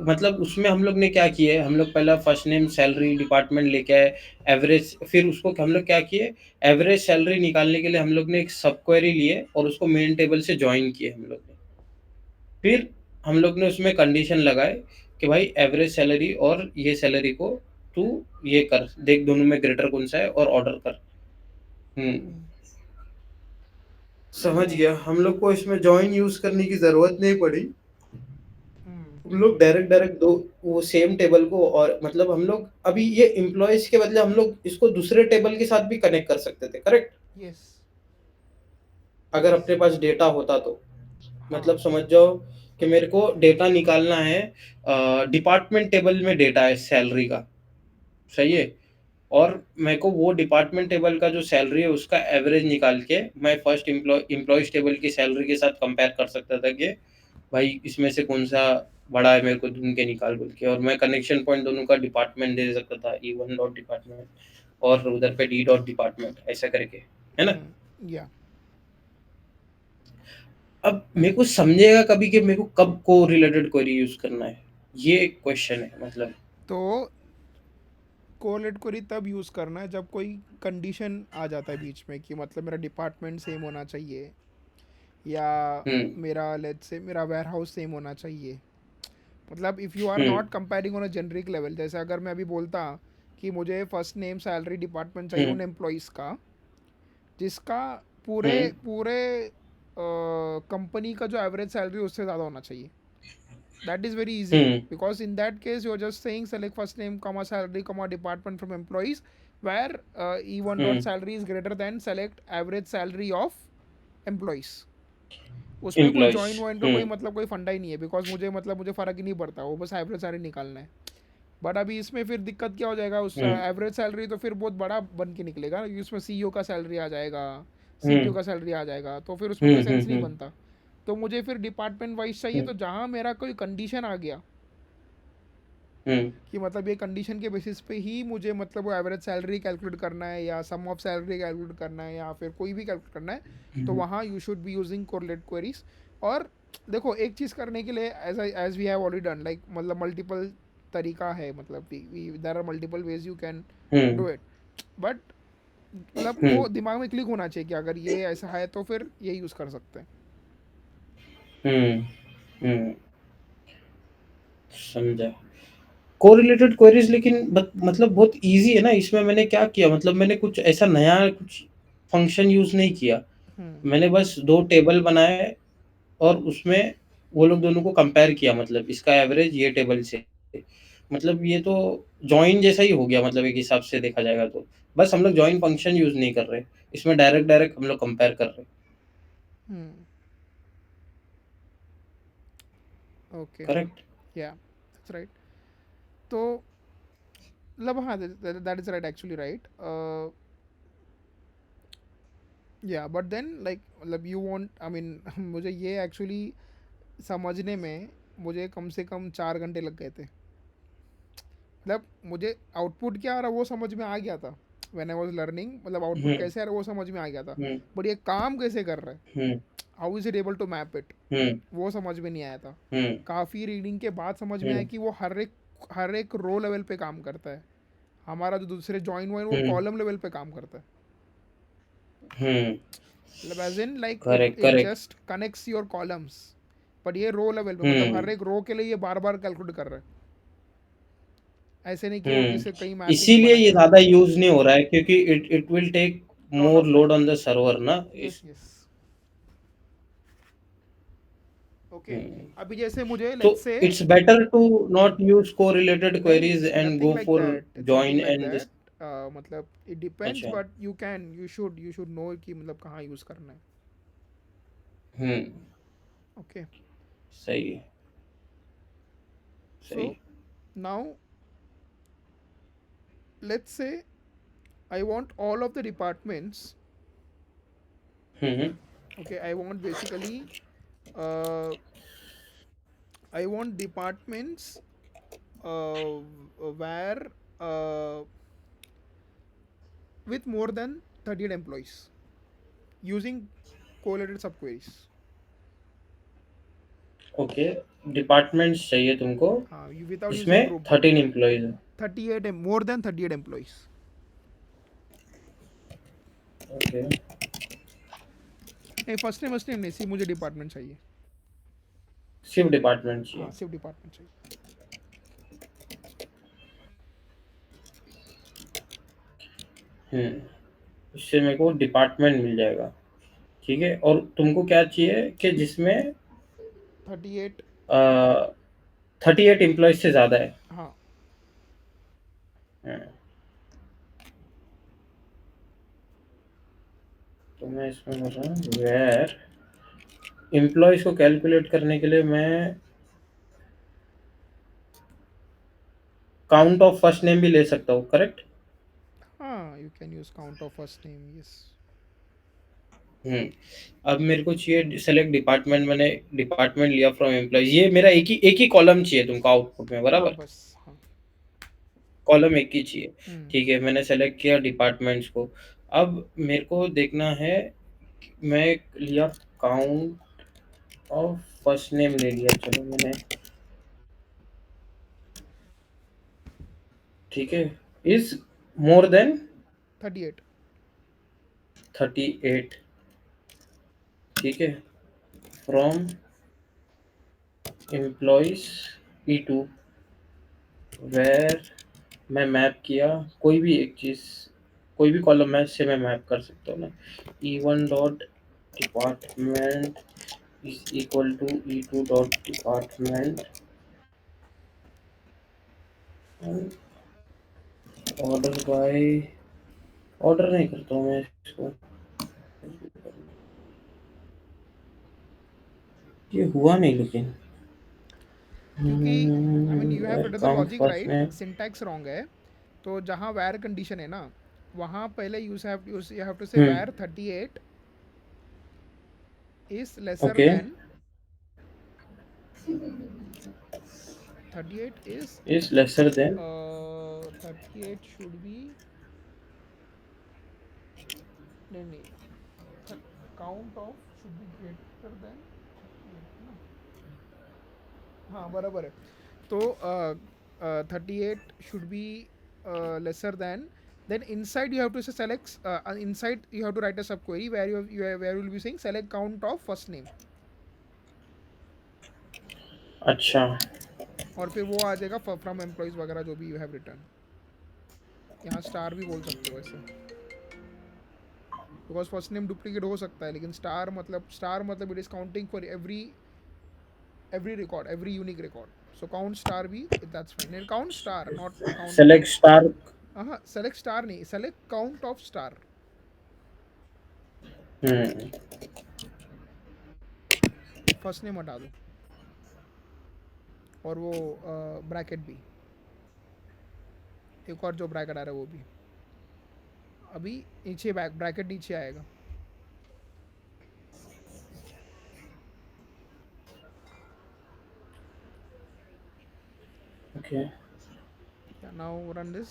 मतलब उसमें हम लोग ने क्या किया है, हम लोग पहला फर्स्ट नेम सैलरी डिपार्टमेंट लेके आए, एवरेज, फिर उसको हम लोग क्या किए, एवरेज सैलरी निकालने के लिए हम लोग ने एक सब क्वेरी लिए और उसको मेन टेबल से ज्वाइन किए हम लोग ने। फिर हम लोग ने उसमें कंडीशन लगाए कि भाई एवरेज सैलरी और ये सैलरी को तू ये कर देख, दोनों में ग्रेटर कौन सा है और ऑर्डर कर। हम्म Hmm. समझ गया, हम लोग को इसमें जॉइन यूज करने की जरूरत नहीं पड़ी। Hmm. हम लोग डायरेक्ट डायरेक्ट दो वो सेम टेबल को, और मतलब हम लोग अभी ये एम्प्लॉयज के बदले हम लोग इसको दूसरे टेबल के साथ भी कनेक्ट कर सकते थे। Correct, Yes. अगर अपने पास डेटा होता तो, हाँ. मतलब समझ जाओ कि मेरे को डेटा निकालना है, डिपार्टमेंट टेबल में डेटा है सैलरी का। सही है, और मेरे को वो डिपार्टमेंट टेबल का जो सैलरी है उसका एवरेज निकाल के मैं फर्स्ट एम्प्लॉयज टेबल की सैलरी के साथ कंपेयर कर सकता था कि भाई इसमें से कौन सा बड़ा है, मेरे को ढूंढ के निकाल बोल के, और मैं कनेक्शन पॉइंट दोनों का डिपार्टमेंट दे सकता था, E1 डॉट डिपार्टमेंट। और उधर पे डी डॉट डिपार्टमेंट ऐसा करके, है ना? या अब मेरे को समझेगा कभी कि मेरे को कब को रिलेटेड क्वेरी यूज करना है, ये एक क्वेश्चन है मतलब। तो कोलेट क्वेरी तब यूज़ करना है जब कोई कंडीशन आ जाता है बीच में कि मतलब मेरा डिपार्टमेंट सेम होना चाहिए, या हम्म मेरा लेट्स से मेरा वेयर हाउस सेम होना चाहिए। मतलब if you are hmm not comparing on a generic level, जैसे अगर मैं अभी बोलता कि मुझे फर्स्ट नेम सैलरी डिपार्टमेंट चाहिए हम्म उन एम्प्लॉयज़ का जिसका पूरे हम्म पूरे कंपनी का जो एवरेज सैलरी उससे ज़्यादा होना चाहिए। That is very easy hmm because in that case you're just saying select first name comma salary comma department from employees where E1 dot hmm salary is greater than select average salary of employees। उसमें कोई employees. Join wine का कोई हम्म मतलब कोई फंडा ही नहीं है because मुझे फ़र्क ही नहीं पड़ता, वो बस एवरेज सैलरी निकालना है। बट अभी इसमें फिर दिक्कत क्या हो जाएगा, उस हम्म एवरेज सैलरी तो फिर बहुत बड़ा बन के निकलेगा क्योंकि उसमें सीईओ का सैलरी आ जाएगा, सीटीओ हम्म का सैलरी आ जाएगा, तो फिर उसमें कोई सेंस नहीं हम्म बनता। तो मुझे फिर डिपार्टमेंट वाइज चाहिए, हम्म तो जहाँ मेरा कोई कंडीशन आ गया हम्म कि मतलब ये कंडीशन के बेसिस पे ही मुझे मतलब वो एवरेज सैलरी कैलकुलेट करना है या सम ऑफ सैलरी कैलकुलेट करना है या फिर कोई भी कैलकुलेट करना है, तो हम्म वहाँ you should be using correlate queries. और देखो एक चीज़ करने के लिए as we have already done like मतलब मल्टीपल तरीका है, मतलब there are multiple ways you can hmm do it. But मतलब हम्म वो दिमाग में क्लिक होना चाहिए कि अगर ये ऐसा है तो फिर ये यूज़ कर सकते हैं। हम्म हम्म समझा। कोरिलेटेड क्वेरीज लेकिन मतलब बहुत इजी है ना, इसमें मैंने क्या किया, मतलब मैंने कुछ ऐसा नया कुछ फंक्शन यूज नहीं किया। हम्म मैंने बस दो टेबल बनाए और उसमें वो लोग दोनों को कंपेयर किया, मतलब इसका एवरेज ये टेबल से, मतलब ये तो जॉइन जैसा ही हो गया, मतलब एक हिसाब से देखा जाएगा तो। बस हम लोग जॉइन फंक्शन यूज नहीं कर रहे, इसमें डायरेक्ट डायरेक्ट हम लोग कंपेयर कर रहे। हम्म ओके करेक्ट। या दैट्स राइट। तो मतलब हाँ, that is right, actually right. या बट देन लाइक मतलब यू वांट आई मीन मुझे ये एक्चुअली समझने में मुझे कम से कम 4 घंटे लग गए थे। मतलब मुझे आउटपुट क्या आ रहा वो समझ में आ गया था व्हेन आई वाज लर्निंग, मतलब आउटपुट हम्म कैसे आ रहा है वो समझ में आ गया था। हम्म बट ये काम कैसे कर रहा है, hmm how is it able to map it, hmm वो समझ में नहीं आया था। हम्म काफ़ी रीडिंग के बाद समझ में आया हम्म कि वो हर एक रो लेवल पे काम करता है। हमारा जो दूसरे जॉइन वाइन वो हम्म कॉलम लेवल पे काम करता है। हम्म मतलब as in like it correct it correct. Just connects your columns. But ये रो लेवल पे मतलब हर हम्म एक रो के लिए ये बार बार कैलकुलेट कर रहा है, ऐसे नहीं कि वो हम्म किसी कहीं मैपिंग इसीलिए बना ये के रख ज्यादा रहा यूज नहीं हो रहा है, क्योंकि it it will take a lot more of load time. On the server ना yes is. Yes okay. Hmm, अभी जैसे मुझे तो let's say it's better to not use correlated नहीं, queries it's and nothing go like for that, it's nothing join like and this. That. मतलब it depends अच्छा। But you should know कि मतलब कहाँ यूज़ करना है। हम्म ओके सही है सो सही। Now let's say I want all of the departments. Hmm Okay, I want basically, uh, I want departments where uh, with more than 38 employees using correlated subqueries. Okay, departments चाहिए तुमको Without using इसमें group by 13 employees है। 38 more than 38 employees. Okay. नहीं, first name नहीं, सिर्फ मुझे department चाहिए। सिर्फ डिपार्टमेंट हाँ, चाहिए। सिर्फ डिपार्टमेंट चाहिए। इससे मेरे को डिपार्टमेंट मिल जाएगा। ठीक है, और तुमको क्या चाहिए कि जिसमें 38। 38 एम्प्लॉयज से ज़्यादा है। हाँ हम्म, तो मैं इसमें बोल रहा हूँ वेयर एम्प्लॉयज को कैलकुलेट करने के लिए मैं काउंट ऑफ फर्स्ट नेम भी ले सकता हूँ, करेक्ट। हाँ, you can use count of first name, yes. अब मेरे को चाहिए सेलेक्ट डिपार्टमेंट, मैंने डिपार्टमेंट लिया फ्रॉम एम्प्लॉयज, ये मेरा एक ही कॉलम चाहिए तुमको आउटपुट में, हाँ बराबर। बस हाँ। कॉलम एक ही चाहिए। हम्म ठीक है, मैंने सेलेक्ट किया डिपार्टमेंट्स को। अब मेरे को देखना है, मैं लिया काउंट ऑफ फर्स्ट नेम ले लिया, चलो मैंने, ठीक है, इज मोर देन 38 38, ठीक है, फ्रॉम एम्प्लॉइज E2, वेर मैं मैप किया कोई भी एक चीज़, कोई भी कॉलम मैं इससे मैं मैप कर सकता हूँ ना, E1 dot department is equal to E2 dot department, order by, order नहीं करता हूँ मैं इसको, ये हुआ नहीं लेकिन क्योंकि I mean you have written the welcome logic first right, name. Syntax wrong है। तो जहाँ वैर कंडीशन है ना, वहाँ पहले you have to say where 38 is lesser okay, then 38 is is lesser then, 38 should be नहीं count of should be greater than 38 ना, हाँ बराबर है। तो 38 should be lesser than, then inside you have to say select inside you have to write a subquery where where you will be saying select count of first name, अच्छा और फिर वो आ जाएगा फ्रॉम एम्प्लॉइज वगैरह जो भी you have return. यहाँ star भी बोल सकते हो ऐसे, बिकॉज फर्स्ट नेम डुप्लीकेट हो सकता है, लेकिन स्टार मतलब it is counting for every record, every unique record. So count star भी, that's fine. And count star, not count select of. Star, select star नहीं, select count of star. First name हटा दो, और वो bracket भी, एक और जो ब्रैकेट आ रहा है वो भी, अभी नीचे ब्रैकेट नीचे आएगा। Okay, now run this.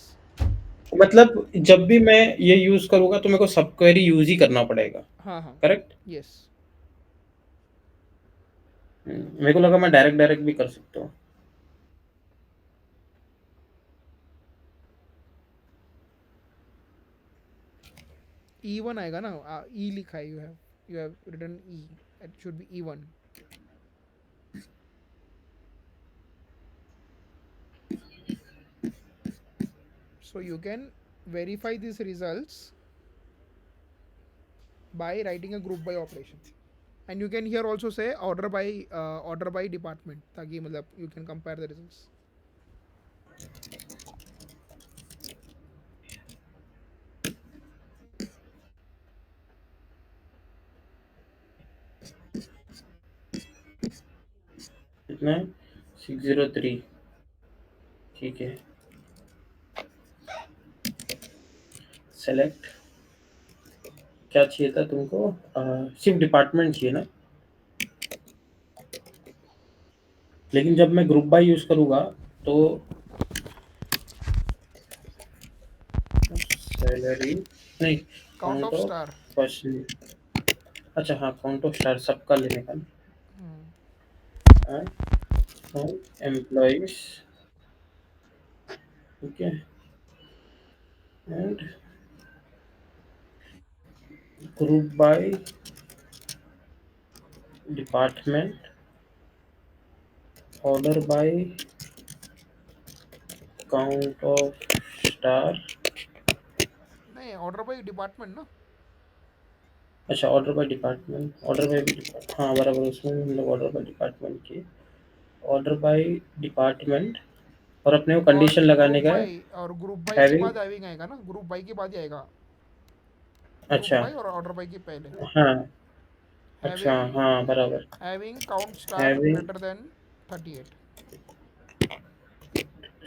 मतलब जब भी मैं ये यूज करूंगा तो मेरे को सब क्वेरी यूज ही करना पड़ेगा, हाँ हाँ करेक्ट? यस। मेरे को लगा मैं डायरेक्ट डायरेक्ट भी कर सकता हूँ। E1 आएगा ना, E लिखा है, you have written E, it should be E1। So you can verify these results by writing a group by operation, and you can here also say order by department, ताकि मतलब you can compare the results. कितना है? 603, ठीक है, select, क्या चाहिए था तुमको? सिर्फ डिपार्टमेंट चाहिए ना, लेकिन जब मैं ग्रुप बाय यूज करूंगा तो सैलरी नहीं, Count count of of star. First, अच्छा हाँ, काउंट ऑफ स्टार सबका लेने का, एम्प्लॉइज, ठीक है, and group by department, order bye count of star, नहीं, ऑर्डर बाय डिपार्टमेंट ना। अच्छा order by department, order bye हाँ बराबर, उसमें हम लोग ऑर्डर बाय डिपार्टमेंट की, ऑर्डर बाय डिपार्टमेंट, और अपने को और कंडीशन लगाने का है, ग्रुप बाय के हैविंग, बाद हैविंग आएगा ना, ग्रुप बाय के बाद ही आएगा ग्रुप अच्छा बाय, और ऑर्डर बाय के पहले हाँ, अच्छा हैविंग, हाँ बराबर, count star having greater than 38,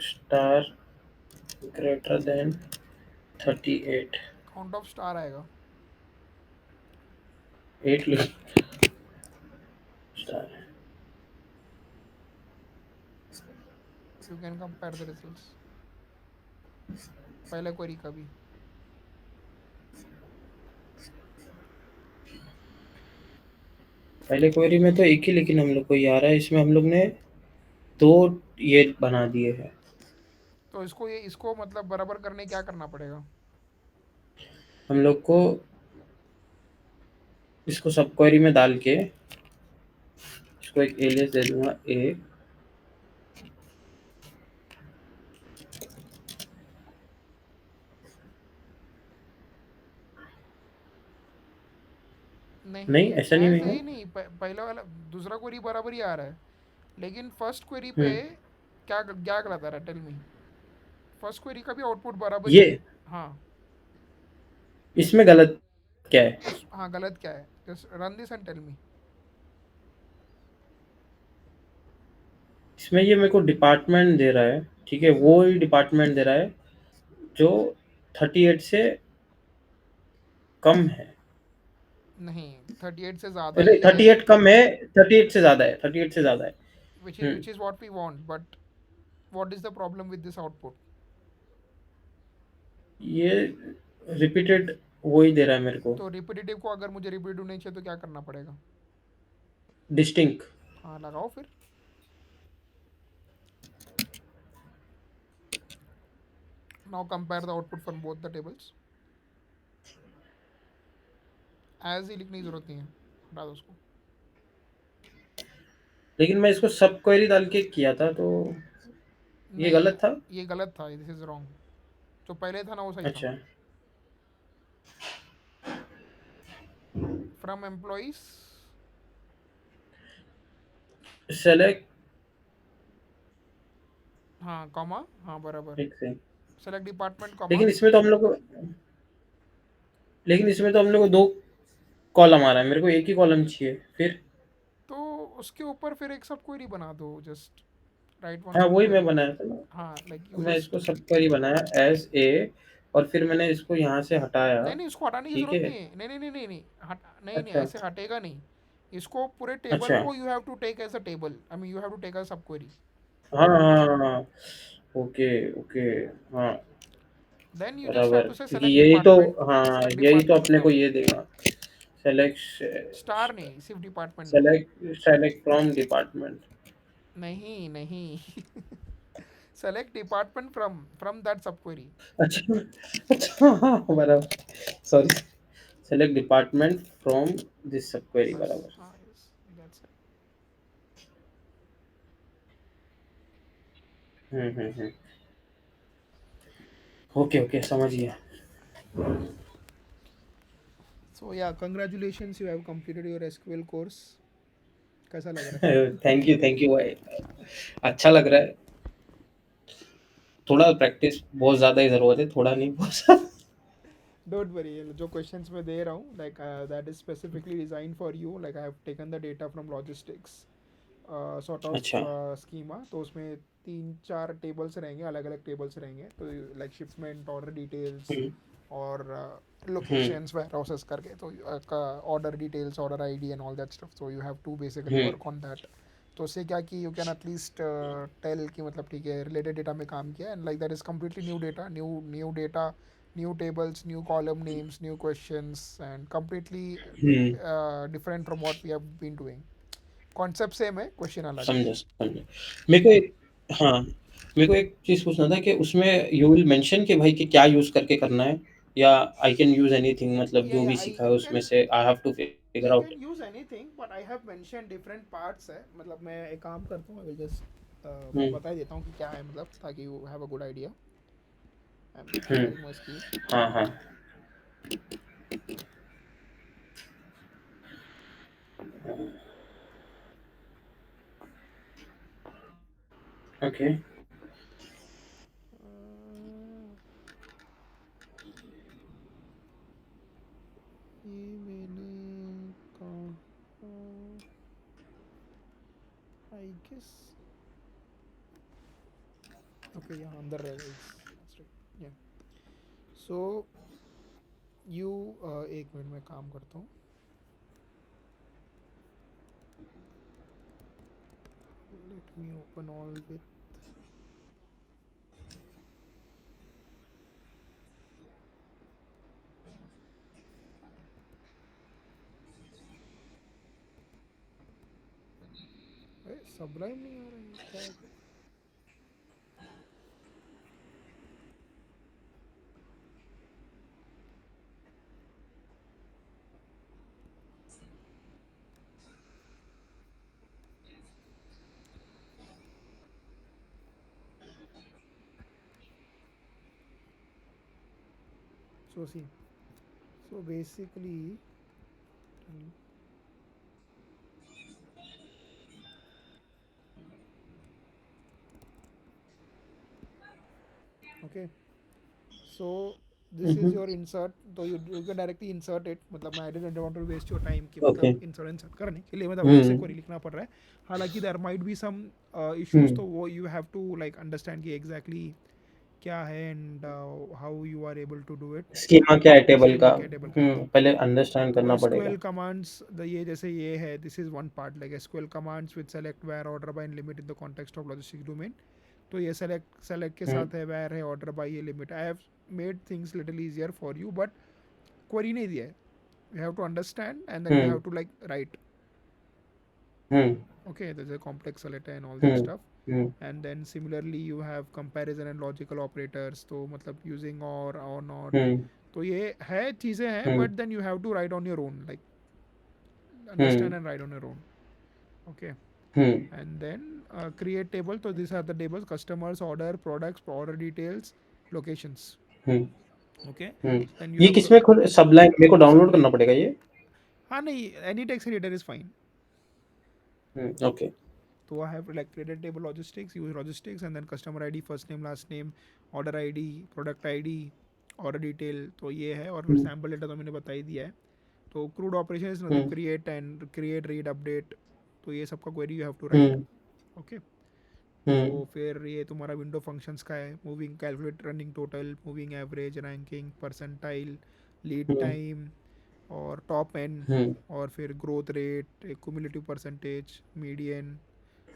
star greater than 38, count of star आएगा। 8 star, You can compare the results. पहले क्वेरी का भी। पहले क्वेरी में तो एक ही, लेकिन हम लोग को ये आ रहा है, इसमें हम लोग ने 2 ये बना दिए हैं। तो इसको मतलब बराबर करने क्या करना पड़ेगा? हम लोग को इसको सब क्वेरी में डाल के इसको एक एलियास दे दूंगा ए, नहीं, नहीं ऐसा नहीं ऐसे है। ही नहीं, पहला वाला दूसरा क्वेरी बराबर ही आ रहा है, लेकिन फर्स्ट क्वेरी पे हम्म, क्या क्या गलत आ रहा है? Tell me. फर्स्ट क्वेरी का भी आउटपुट बराबर ही ये है। हाँ। इसमें गलत क्या है? हाँ, गलत क्या है? Just run this and tell me. इसमें ये मेरे को डिपार्टमेंट दे रहा है, ठीक है, वो ही डिपार्टमेंट दे रहा है जो 38 से कम है। नहीं, 38 से ज़्यादा अरे ही है। 38 कम है, 38 से ज्यादा है, 38 से ज्यादा है। Which is what we want, but what is the problem with this output? ये रिपीटेड वो ही दे रहा है मेरे को, तो रिपीटेटिव को अगर मुझे रिपीटेटिव नहीं चाहिए तो क्या करना पड़ेगा? डिस्टिंक्ट। हाँ, लगाओ फिर। Now compare the output from both the tables. As ही लिखने की जरूरत नहीं है, हटा दो उसको। लेकिन मैं इसको सब क्वेरी डाल के किया था, तो ये नहीं, गलत था। ये गलत था, दिस इज रॉन्ग। जो पहले था ना वो सही था। अच्छा, फ्रॉम एम्प्लॉइज। सेलेक्ट, हाँ, कॉमा, हाँ बराबर। एक से, सेलेक्ट डिपार्टमेंट कॉमा। लेकिन इसमें तो हम लोग को लेकिन इसमें तो हम लोग को 2 कॉलम आ रहा है, मेरे को एक ही कॉलम चाहिए फिर। तो उसके ऊपर फिर एक सब क्वेरी बना दो, जस्ट राइट वन हाँ, सब वही मैं क्वेरी। बनाया था ना। हाँ, लाइक तो यू मैं जस्ट। इसको सब क्वेरी बनाया एज ए, और फिर मैंने इसको यहाँ से हटाया। नहीं नहीं, उसको हटाने की ठीक जरूरत है। नहीं है। नहीं नहीं नहीं नहीं नहीं, नहीं नहीं, अच्छा, ऐसे हटेगा नहीं। इसको पूरे टेबल अच्छा। को you have to take as a table, I mean you have to take as subquery. हाँ, हाँ, हाँ। Okay, okay. हाँ, देन यू जस्ट हैव बराबर, टू से क्योंकि सेलेक्ट यही तो, डिपार्टमेंट। हाँ, सेलेक्ट यही तो डिपार्टमेंट अपने को फ्रॉम। ये देगा। सेलेक्ट स्टार नहीं, सिर्फ डिपार्टमेंट दो। Select from department. नहीं नहीं। सेलेक्ट डिपार्टमेंट फ्रॉम दैट सब क्वेरी। अच्छा, अच्छा, हाँ, बराबर, sorry. Select department from this सब क्वेरी, बस, बराबर। हाँ, yes, that's it. Okay, okay, समझ गया। सो या, congratulations, you have completed your SQL course. कैसा लग रहा थैंक यू भाई। अच्छा लग रहा है। थोड़ा प्रैक्टिस बहुत ज़्यादा ही ज़रूरत है, थोड़ा नहीं, बहुत ज़्यादा। है? डोंट वरी, जो क्वेश्चंस मैं दे रहा हूँ, like that is specifically design for you. Like I have taken the data from logistics sort of अच्छा। स्कीमा। तो उसमें 3-4 टेबल्स रहेंगे, अलग अलग टेबल्स रहेंगे। तो लाइक शिपमेंट, ऑर्डर डिटेल्स, हुँ, और हुँ, लोकेशंस, वेयर हाउसेस करके। तो का order details, order ID and all that stuff. So you have to basically hmm, work on that. तो उससे क्या कि यू कैन एटलीस्ट टेल कि मतलब ठीक है, रिलेटेड डेटा में काम किया, and like that is completely new data, new data, new tables, new column names, new questions, and completely hmm. Different from what we have been doing. Concept same है, question अलग है। समझा, समझा। मेरे को एक हाँ, मेरे को एक चीज़ पूछना था कि उसमें यू विल मेंशन कि भाई कि क्या यूज़ करके करना है, या आई कैन यूज़ एनीथिंग, मतलब या जो या भी आई सीखा है यू उसमें can say I have to figure you out? Can use anything, but I have mention different parts है। मतलब मैं एक काम करता हूँ, आई विल जस्ट हुँ, बता ही देता हूँ कि क्या है, मतलब ताकि you have a good idea. I am just hmm. Sharing my screen. हाँ, हाँ। ओके। ये मैंने कहा, आई गेस। ओके, यहाँ अंदर रहेगा इस। या, सो यू, एक मिनट में काम करता हूँ। Let me open all with. Sublime नहीं आ रहा है क्या है? So see, so basically, okay. So this is your insert. तो you can directly insert it. मतलब मैं I didn't want to waste your time कि ओके। मतलब insert करने के लिए मतलब अलग से query लिखना पड़ रहा है. हालांकि there might be some issues, तो वो you have to like understand कि exactly क्या है and how you are able to do it. Schema क्या है टेबल का? Schema क्या है table का. पहले अंडरस्टैंड तो करना पड़ेगा। SQL commands the ये जैसे ये है, this is one part like SQL commands with select where order by and limit in the context of logistics domain. तो ये select के साथ है, where है, order by, ये limit. I have made things little easier for you, but query नहीं दिया है. You have to understand and then you have to like write. Okay, there's a complex select and all that stuff. And then similarly you have comparison and logical operators. तो मतलब using or not. तो ये है चीज़ें हैं, but then you have to write on your own, like understand and write on your own. Okay. And then create table. So these are the tables: customers, order, products, order details, locations. Okay. Then you ये have किसमें खुद सबलाइन मेरे को download Sublime. करना पड़ेगा ये? हाँ नहीं, any text editor is fine. Okay. So I have like created table logistics, use logistics, and then customer ID, first name, last name, order ID, product ID, order detail. तो ये है, और फिर sample data तो मैंने बता ही दिया है. तो crude operation is nothing, create and create, read, update. तो ये सबका query you have to write. Okay. तो फिर ये तुम्हारा विंडो फंक्शंस का है, moving, calculate running total, moving average, ranking, percentile, lead time और टॉप एंड, और फिर growth rate, cumulative percentage, median.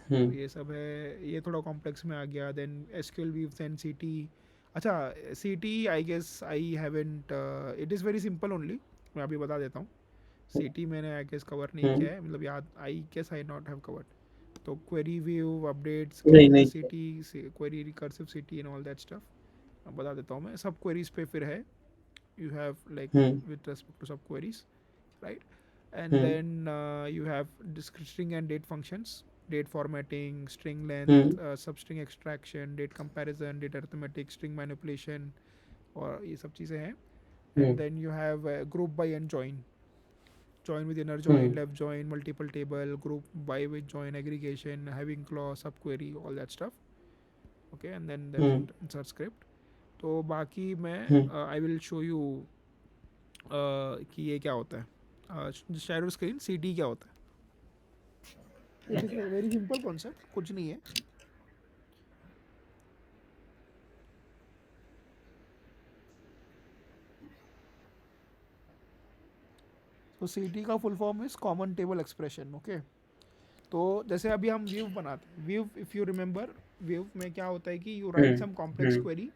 तो ये सब है. ये थोड़ा कॉम्प्लेक्स में आ गया. Then SQL weaves and CT. अच्छा, CT I guess I haven't, it is very simple only. मैं अभी बता देता हूँ. सीटी मैंने आई गेस कवर नहीं किया है, मतलब याद, I guess I not have covered. तो क्वेरी व्यू, अपडेट्स, नहीं CT, query recursive CT and all that stuff. अब बता देता हूँ मैं. सब क्वेरीज पे फिर है, you have like with respect to sub queries, right? And then you have string and date functions, date formatting, string length, substring extraction, date comparison, date arithmetic, string manipulation, और ये सब चीज़ें हैं. And then you have group by and join with inner join, left join, multiple table, group by with join, aggregation, having clause, subquery, all that stuff. Okay, and then there's insert script. तो बाकी मैं I will show you कि ये क्या होता है. Share screen, सीटी क्या होता है. It is very simple concept, कुछ नहीं है. तो सीटी का full form is common table expression. Okay. तो जैसे अभी हम व्यू बनाते हैं, view, if you remember, view में क्या होता है कि you write some complex query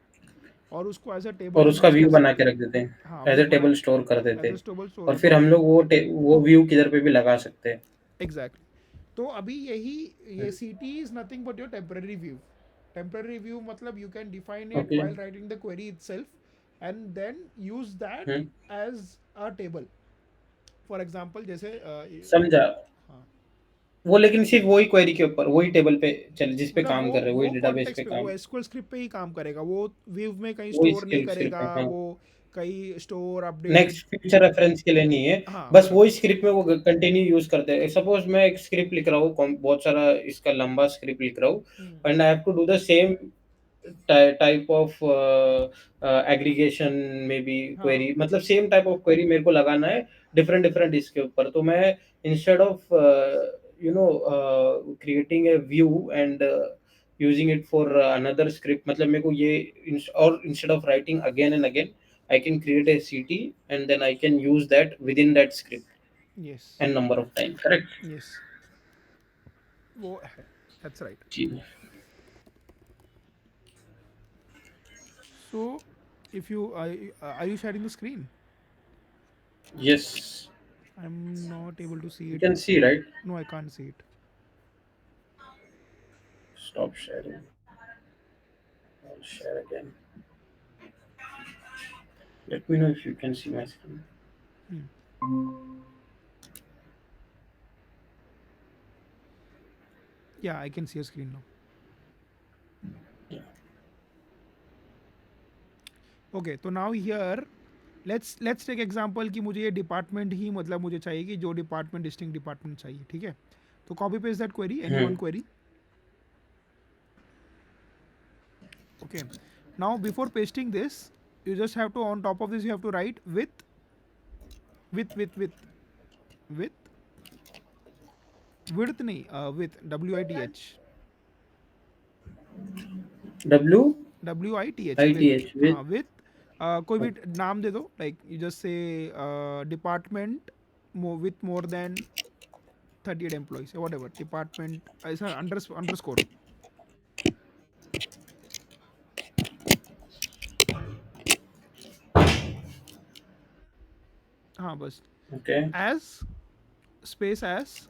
और उसको एज अ टेबल और उसका यूज व्यू कर बना सकते के हैं. रख देते हैं, हाँ, एज अ व्यू बना टेबल स्टोर कर देते एज हैं, अ टेबल स्टोर और होता फिर है. हम लोग वो व्यू किधर पे भी लगा सकते हैं. एग्जैक्टली. तो अभी ये CTE is nothing but your temporary view. Temporary view मतलब you can define it okay. while writing the query itself and then use that as a table. For example जैसे समझा. हाँ, वो लेकिन सिर्फ वही क्वेरी के ऊपर, वही टेबल पे चल जिस पे मतलब काम वो कर रहे हैं, वही वो डेटाबेस पे कॉन्टेक्स्ट पे, काम, वो एसक्यूएल स्क्रिप्ट पे ही काम करेगा. वो व्यू में कहीं वही स्टोर नहीं स्क्रिप्ट स्क्रिप्ट करेगा. में. हाँ, वो कहीं store update. Next future reference के लिए नहीं है. हाँ, बस मतलब वही स्क्रिप्ट में वो कंटिन्यू यूज करते हैं. सपोज मैं एक स्क्रिप्ट लिख रहा हूँ, बहुत सारा इसका लंबा स्क्रिप्ट लिख रहा हूँ, and I have to do the same type of aggregation में भी हाँ. क्वेरी, मतलब सेम टाइप ऑफ क्वेरी मेरे को लगाना है डिफरेंट डिफरेंट इसके ऊपर. तो मैं instead of creating a view and using it for another script, मतलब मेरे को ये और instead of writing again and again, I can create a CT and then I can use that within that script yes. and number of time. Correct? Yes, वो है. That's right. जी. So if you are you sharing the screen? Yes. I'm not able to see You it. can see, right? No, I can't see it. stop sharing. I'll share again. Let me know if you can see my screen. Yeah, I can see your screen now. Yeah. Okay, तो now here let's take example कि मुझे ये department ही मतलब मुझे चाहिए कि जो department distinct department चाहिए, ठीक है. तो copy paste that query, any one query. Okay, now before pasting this, you just have to, on top of this you have to write with width नहीं, with WITH W WITH I with, T H with. हाँ with कोई भी नाम दे दो, like you just say department with more than 38 employees or whatever department, ऐसा underscore. हाँ बस Okay. as space as,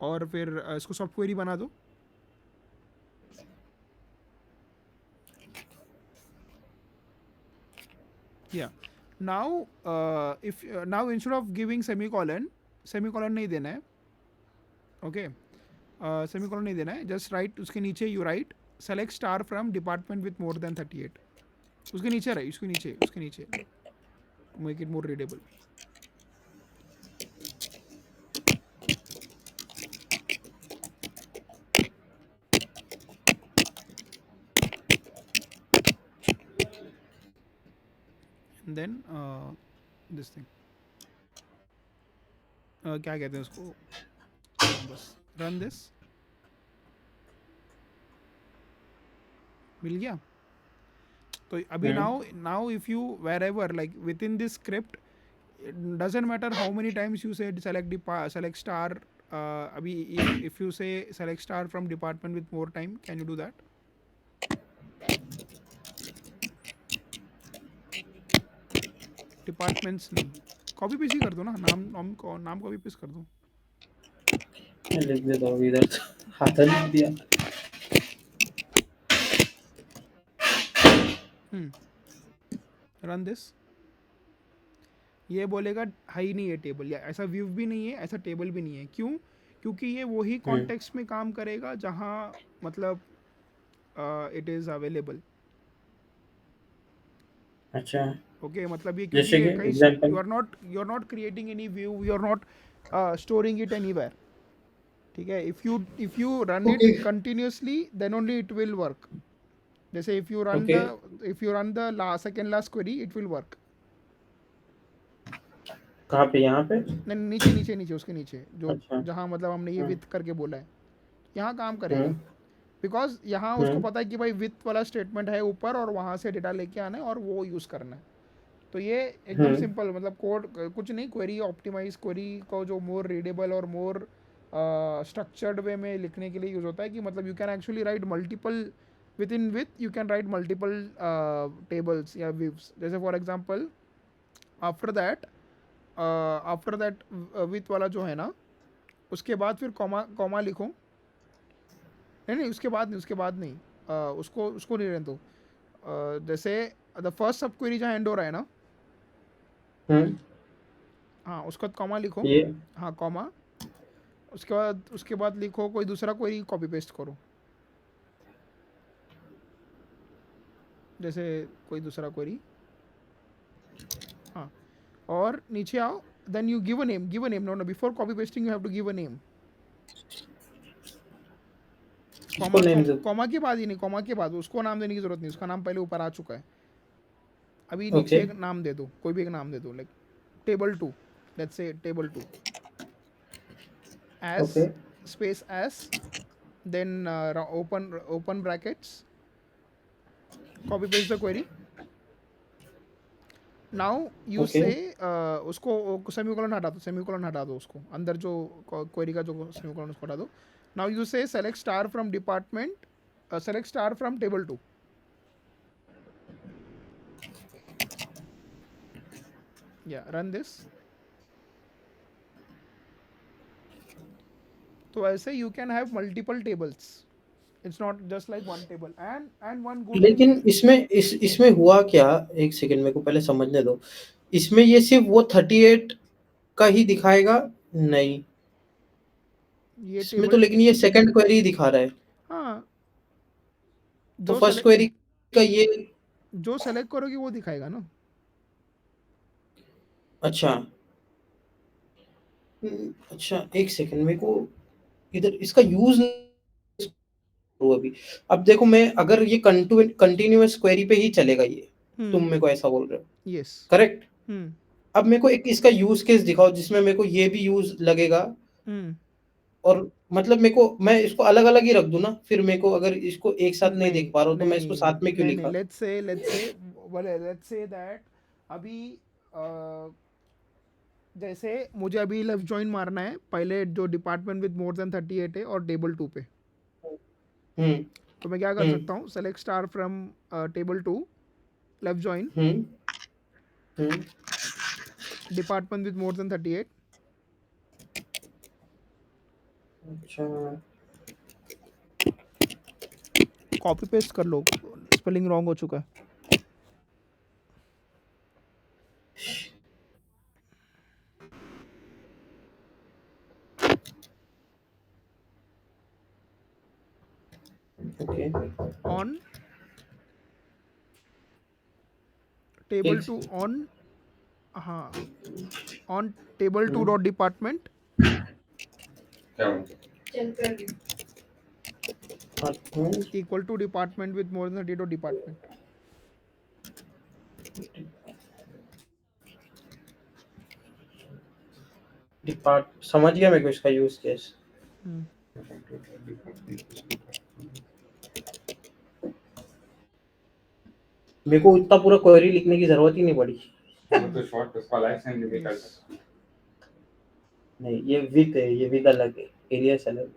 और फिर इसको सब क्वेरी बना दो. Yeah. Now if now instead of giving semicolon नहीं देना है. Okay, semicolon नहीं देना है. Just write उसके नीचे you write select star from department with more than 38. उसके नीचे रहे, उसके नीचे make it more readable. And then this thing, क्या कहते हैं उसको, बस run this. मिल गया. तो अभी now if you wherever like within this script, it doesn't matter how many times you said select star. Abhi if you say select star from department with more time, can you do that? Departments नहीं, copy paste ही कर दो ना, नाम copy paste कर दो. मैं लिख देता हूँ इधर, हाथ लिख दिया. Run this. ये बोलेगा है ही नहीं ये टेबल, या ऐसा व्यू भी नहीं है, ऐसा टेबल भी नहीं है. क्यों? क्योंकि ये वही कॉन्टेक्स्ट में काम करेगा जहाँ मतलब इट इज अवेलेबल. अच्छा. ओके, मतलब ये जैसे क्योंकि कि कहीं example. You are not creating any view, you are not storing it anywhere. ठीक है, if you run it Okay. Continuously then only it will work. जैसे if you run Okay. The second last query it will work. कहाँ पे? यहाँ पे. नहीं, नीचे उसके नीचे जो अच्छा. जहाँ मतलब हमने ये विथ करके बोला है, यहाँ काम करेगा. हम्म. बिकॉज यहाँ उसको पता है कि भाई विथ वाला स्टेटमेंट है ऊपर और वहाँ से डेटा लेके आना है और वो यूज़ करना है. तो ये एकदम सिंपल, मतलब कोड कुछ नहीं, क्वेरी ऑप्टिमाइज, क्वेरी को जो मोर रीडेबल और मोर स्ट्रक्चर्ड वे में लिखने के लिए यूज़ होता है. कि मतलब you can actually right multiple with you can write multiple tables या व्यूज. जैसे for example after that with वाला जो है ना, उसके बाद फिर कॉमा लिखो. नहीं, उसके बाद नहीं, उसको नहीं रहने दो. जैसे द फर्स्ट सब क्वेरी जहाँ एंड हो रहा है ना, हाँ उसका कॉमा लिखो. ये. हाँ कॉमा, उसके बाद लिखो कोई दूसरा क्वेरी, कॉपी पेस्ट करो. जैसे कोई दूसरा क्वेरी, हाँ, और नीचे आओ. Then you give a name. No before copy pasting you have to give a name. Comma के बाद ही नहीं, कॉमा के बाद उसको नाम देने की जरूरत नहीं, उसका नाम पहले ऊपर आ चुका है. अभी नीचे एक नाम दे दो, कोई भी एक नाम दे दो, like table 2, let's say table 2 as space as, then open brackets, copy paste the query. now you say उसको सेमीकोलन हटा दो उसको अंदर जो क्वेरी का जो सेमीकोलन उसको हटा दो. now you say select star from department, select star from table 2. yeah, run this. तो ऐसे you can have multiple tables. It's not just like one table. And one good thing लेकिन is, इसमें हुआ क्या, एक सेकंड मेरे को पहले समझने दो। इसमें ये सिर्फ वो 38 का ही दिखाएगा? नहीं, ये इसमें तो टेबल, लेकिन ये सेकंड क्वेरी ही दिखा रहा है। हाँ, तो जो फर्स्ट सेलेक्ट क्वेरी का ये, जो सेलेक्ट करोगे वो दिखाएगा ना। अच्छा अच्छा, एक सेकंड मेरे को इधर इसका यूज अभी। अब देखो, मैं अगर ये कंटिन्यूअस क्वेरी पे ही चलेगा ये, तुम मेरे को ऐसा बोल रहे हो, यस। करेक्ट? हम्म अब मेरे को एक इसका यूज केस दिखाओ जिसमें मेरे को ये भी यूज लगेगा, हम्म और मतलब मेरे को, मैं इसको अलग अलग ही रख दूं ना, फिर मेरे को अगर इसको एक साथ नहीं देख नहीं पा रहा हूँ तो मैं इसको नहीं साथ में क्यों नहीं नहीं, लिखा? लेट्स से दैट अभी जैसे मुझे अभी लेफ्ट जॉइन मारना है पहले जो डिपार्टमेंट विद मोर देन 38 है और टेबल 2 पे। हम्म तो मैं क्या कर हम्म सकता हूँ, select star from table 2, left join hmm hmm department with more than 38, अच्छा कॉपी पेस्ट कर लो, स्पेलिंग रॉन्ग हो चुका है। ओके, ऑन टेबल एक 2 ऑन, हाँ, ऑन टेबल 2 डॉट डिपार्टमेंट क्या होता चेक कर ली। है? Equal to department with more than 38 dot department. Depart समझ गया मेरे को इसका यूज केस। मेरे को इतना पूरा क्वेरी लिखने की जरूरत ही नहीं पड़ी। तो शॉर्ट उसका लाइफ टाइम भी कर सकते नहीं, ये विद है, ये विद अलग है, एलियास अलग है।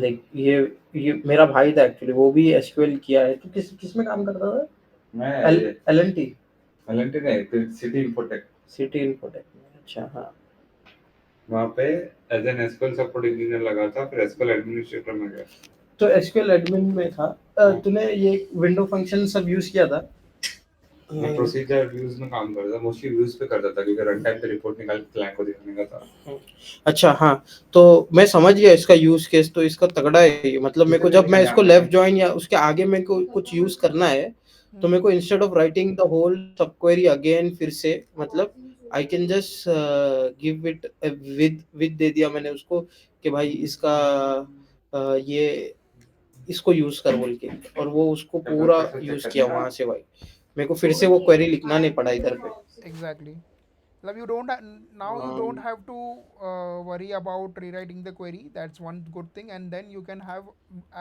देख, ये मेरा भाई था एक्चुअली, वो भी एसक्यूएल किया है। तो किस में काम करता था? मैं एलएनटी एलएनटी नहीं, फिर सिटी इंफोटेक, सिटी इन्फोटेक में। अच्छा, हाँ। वहाँ पे as an SQL support engineer लगा था, फिर एसक्यूएल एडमिनिस्ट्रेटर में गया। तो एसक्यूएल एडमिन में था। तूने ये विंडो फंक्शन सब यूज किया था? मैं प्रोसीजर व्यूज में काम करता था, मोस्टली व्यूज पे करता था क्योंकि रन टाइम पे रिपोर्ट निकाल के क्लाइंट को दिखाने का था। अच्छा, हाँ, तो मैं समझ गया इसका यूज केस। तो इसका तगड़ा है ये। मतलब मेरे को जब मैं इसको लेफ्ट जॉइन या उसके आगे मेरे को कुछ यूज करना है, तो मेरे को instead of writing the whole sub query again फिर से, मतलब I can just give it with दे दिया मैंने उसको कि भाई इसका ये इसको यूज कर बोल के, और वो उसको पूरा यूज किया वहां से। भाई मेरे को फिर से वो क्वेरी लिखना नहीं पड़ा इधर पे। Exactly. Like you don't now you don't have to worry about rewriting the query. That's one good thing, and then you can have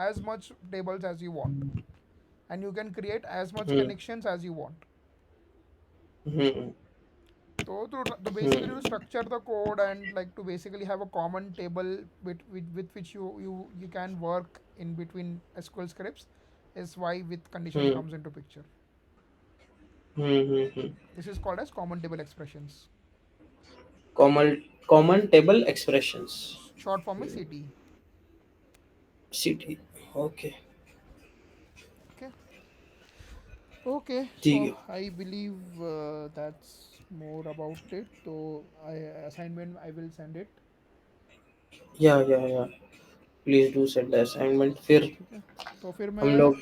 as much tables as you want, and you can create as much hmm connections as you want. Hmm To basically to structure the code and like to basically have a common table with which you can work in between SQL scripts is why with conditions hmm comes into picture. Hmm This is called as common table expressions. Common common table expressions, Short form is CT. City. Okay, Okay. Okay. ठीक So है। I believe that's more about it. So assignment I will send it. या please do send the assignment. फिर ठीक है, तो फिर हम मैं, लोग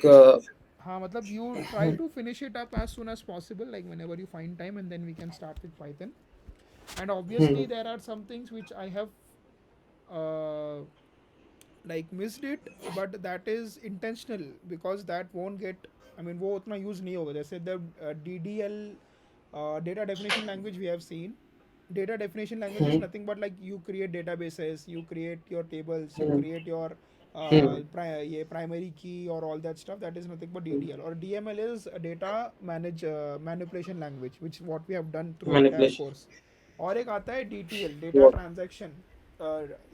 हाँ मतलब you try to finish it up as soon as possible, like whenever you find time, and then we can start with Python. And obviously there are some things which I have uh, like missed it, but that is intentional because that won't get, I mean वो उतना use नहीं होगा। जैसे the DDL data definition language we have seen. Data definition language is nothing but like you create databases, you create your tables, you create your primary key or all that stuff. That is nothing but DDL. Or DML is a data manipulation language, which what we have done through entire manipulation. course. और एक आता है DTL, data transaction,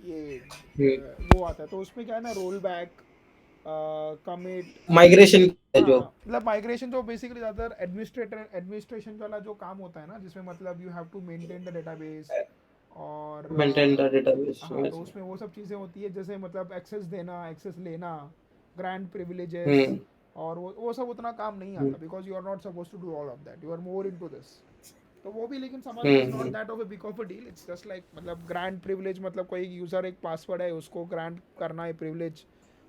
ये वो आता है। तो उसमें क्या है ना, रोल बैक, कमिट, माइग्रेशन जो, हाँ मतलब माइग्रेशन जो बेसिकली ज़्यादातर एडमिनिस्ट्रेशन वाला जो काम होता है ना, जिसमें मतलब you have to maintain the database और मेंटेन द डेटाबेस। हाँ, तो उसमें वो सब चीज़ें होती है, जैसे मतलब एक्सेस देना, एक्सेस लेना, ग्रांट प्रिविलेजेस, हम्म और वो सब उतना काम नहीं आता, because you are not suppose to do all of that, you are more into this. तो वो भी लेकिन समझ लो is not that of a big of a deal, it's just like मतलब ग्रांट प्रिविलेज, मतलब कोई यूज़र एक पासवर्ड है उसको ग्रांट करना है प्रिविलेज,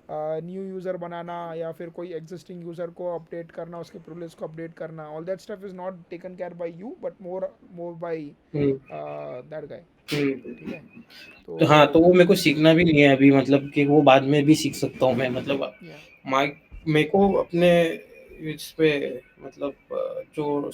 न्यू यूज़र बनाना या फिर कोई एग्जिस्टिंग यूज़र को अपडेट करना, उसके प्रिविलेज को अपडेट करना, all that stuff is not taken care by you but more by that guy. ठीक है, तो हाँ, तो वो मेरे को सीखना भी नहीं है अभी, मतलब कि वो बाद में भी सीख सकता हूँ मैं, मतलब या मेरे को अपने इस पे मतलब जो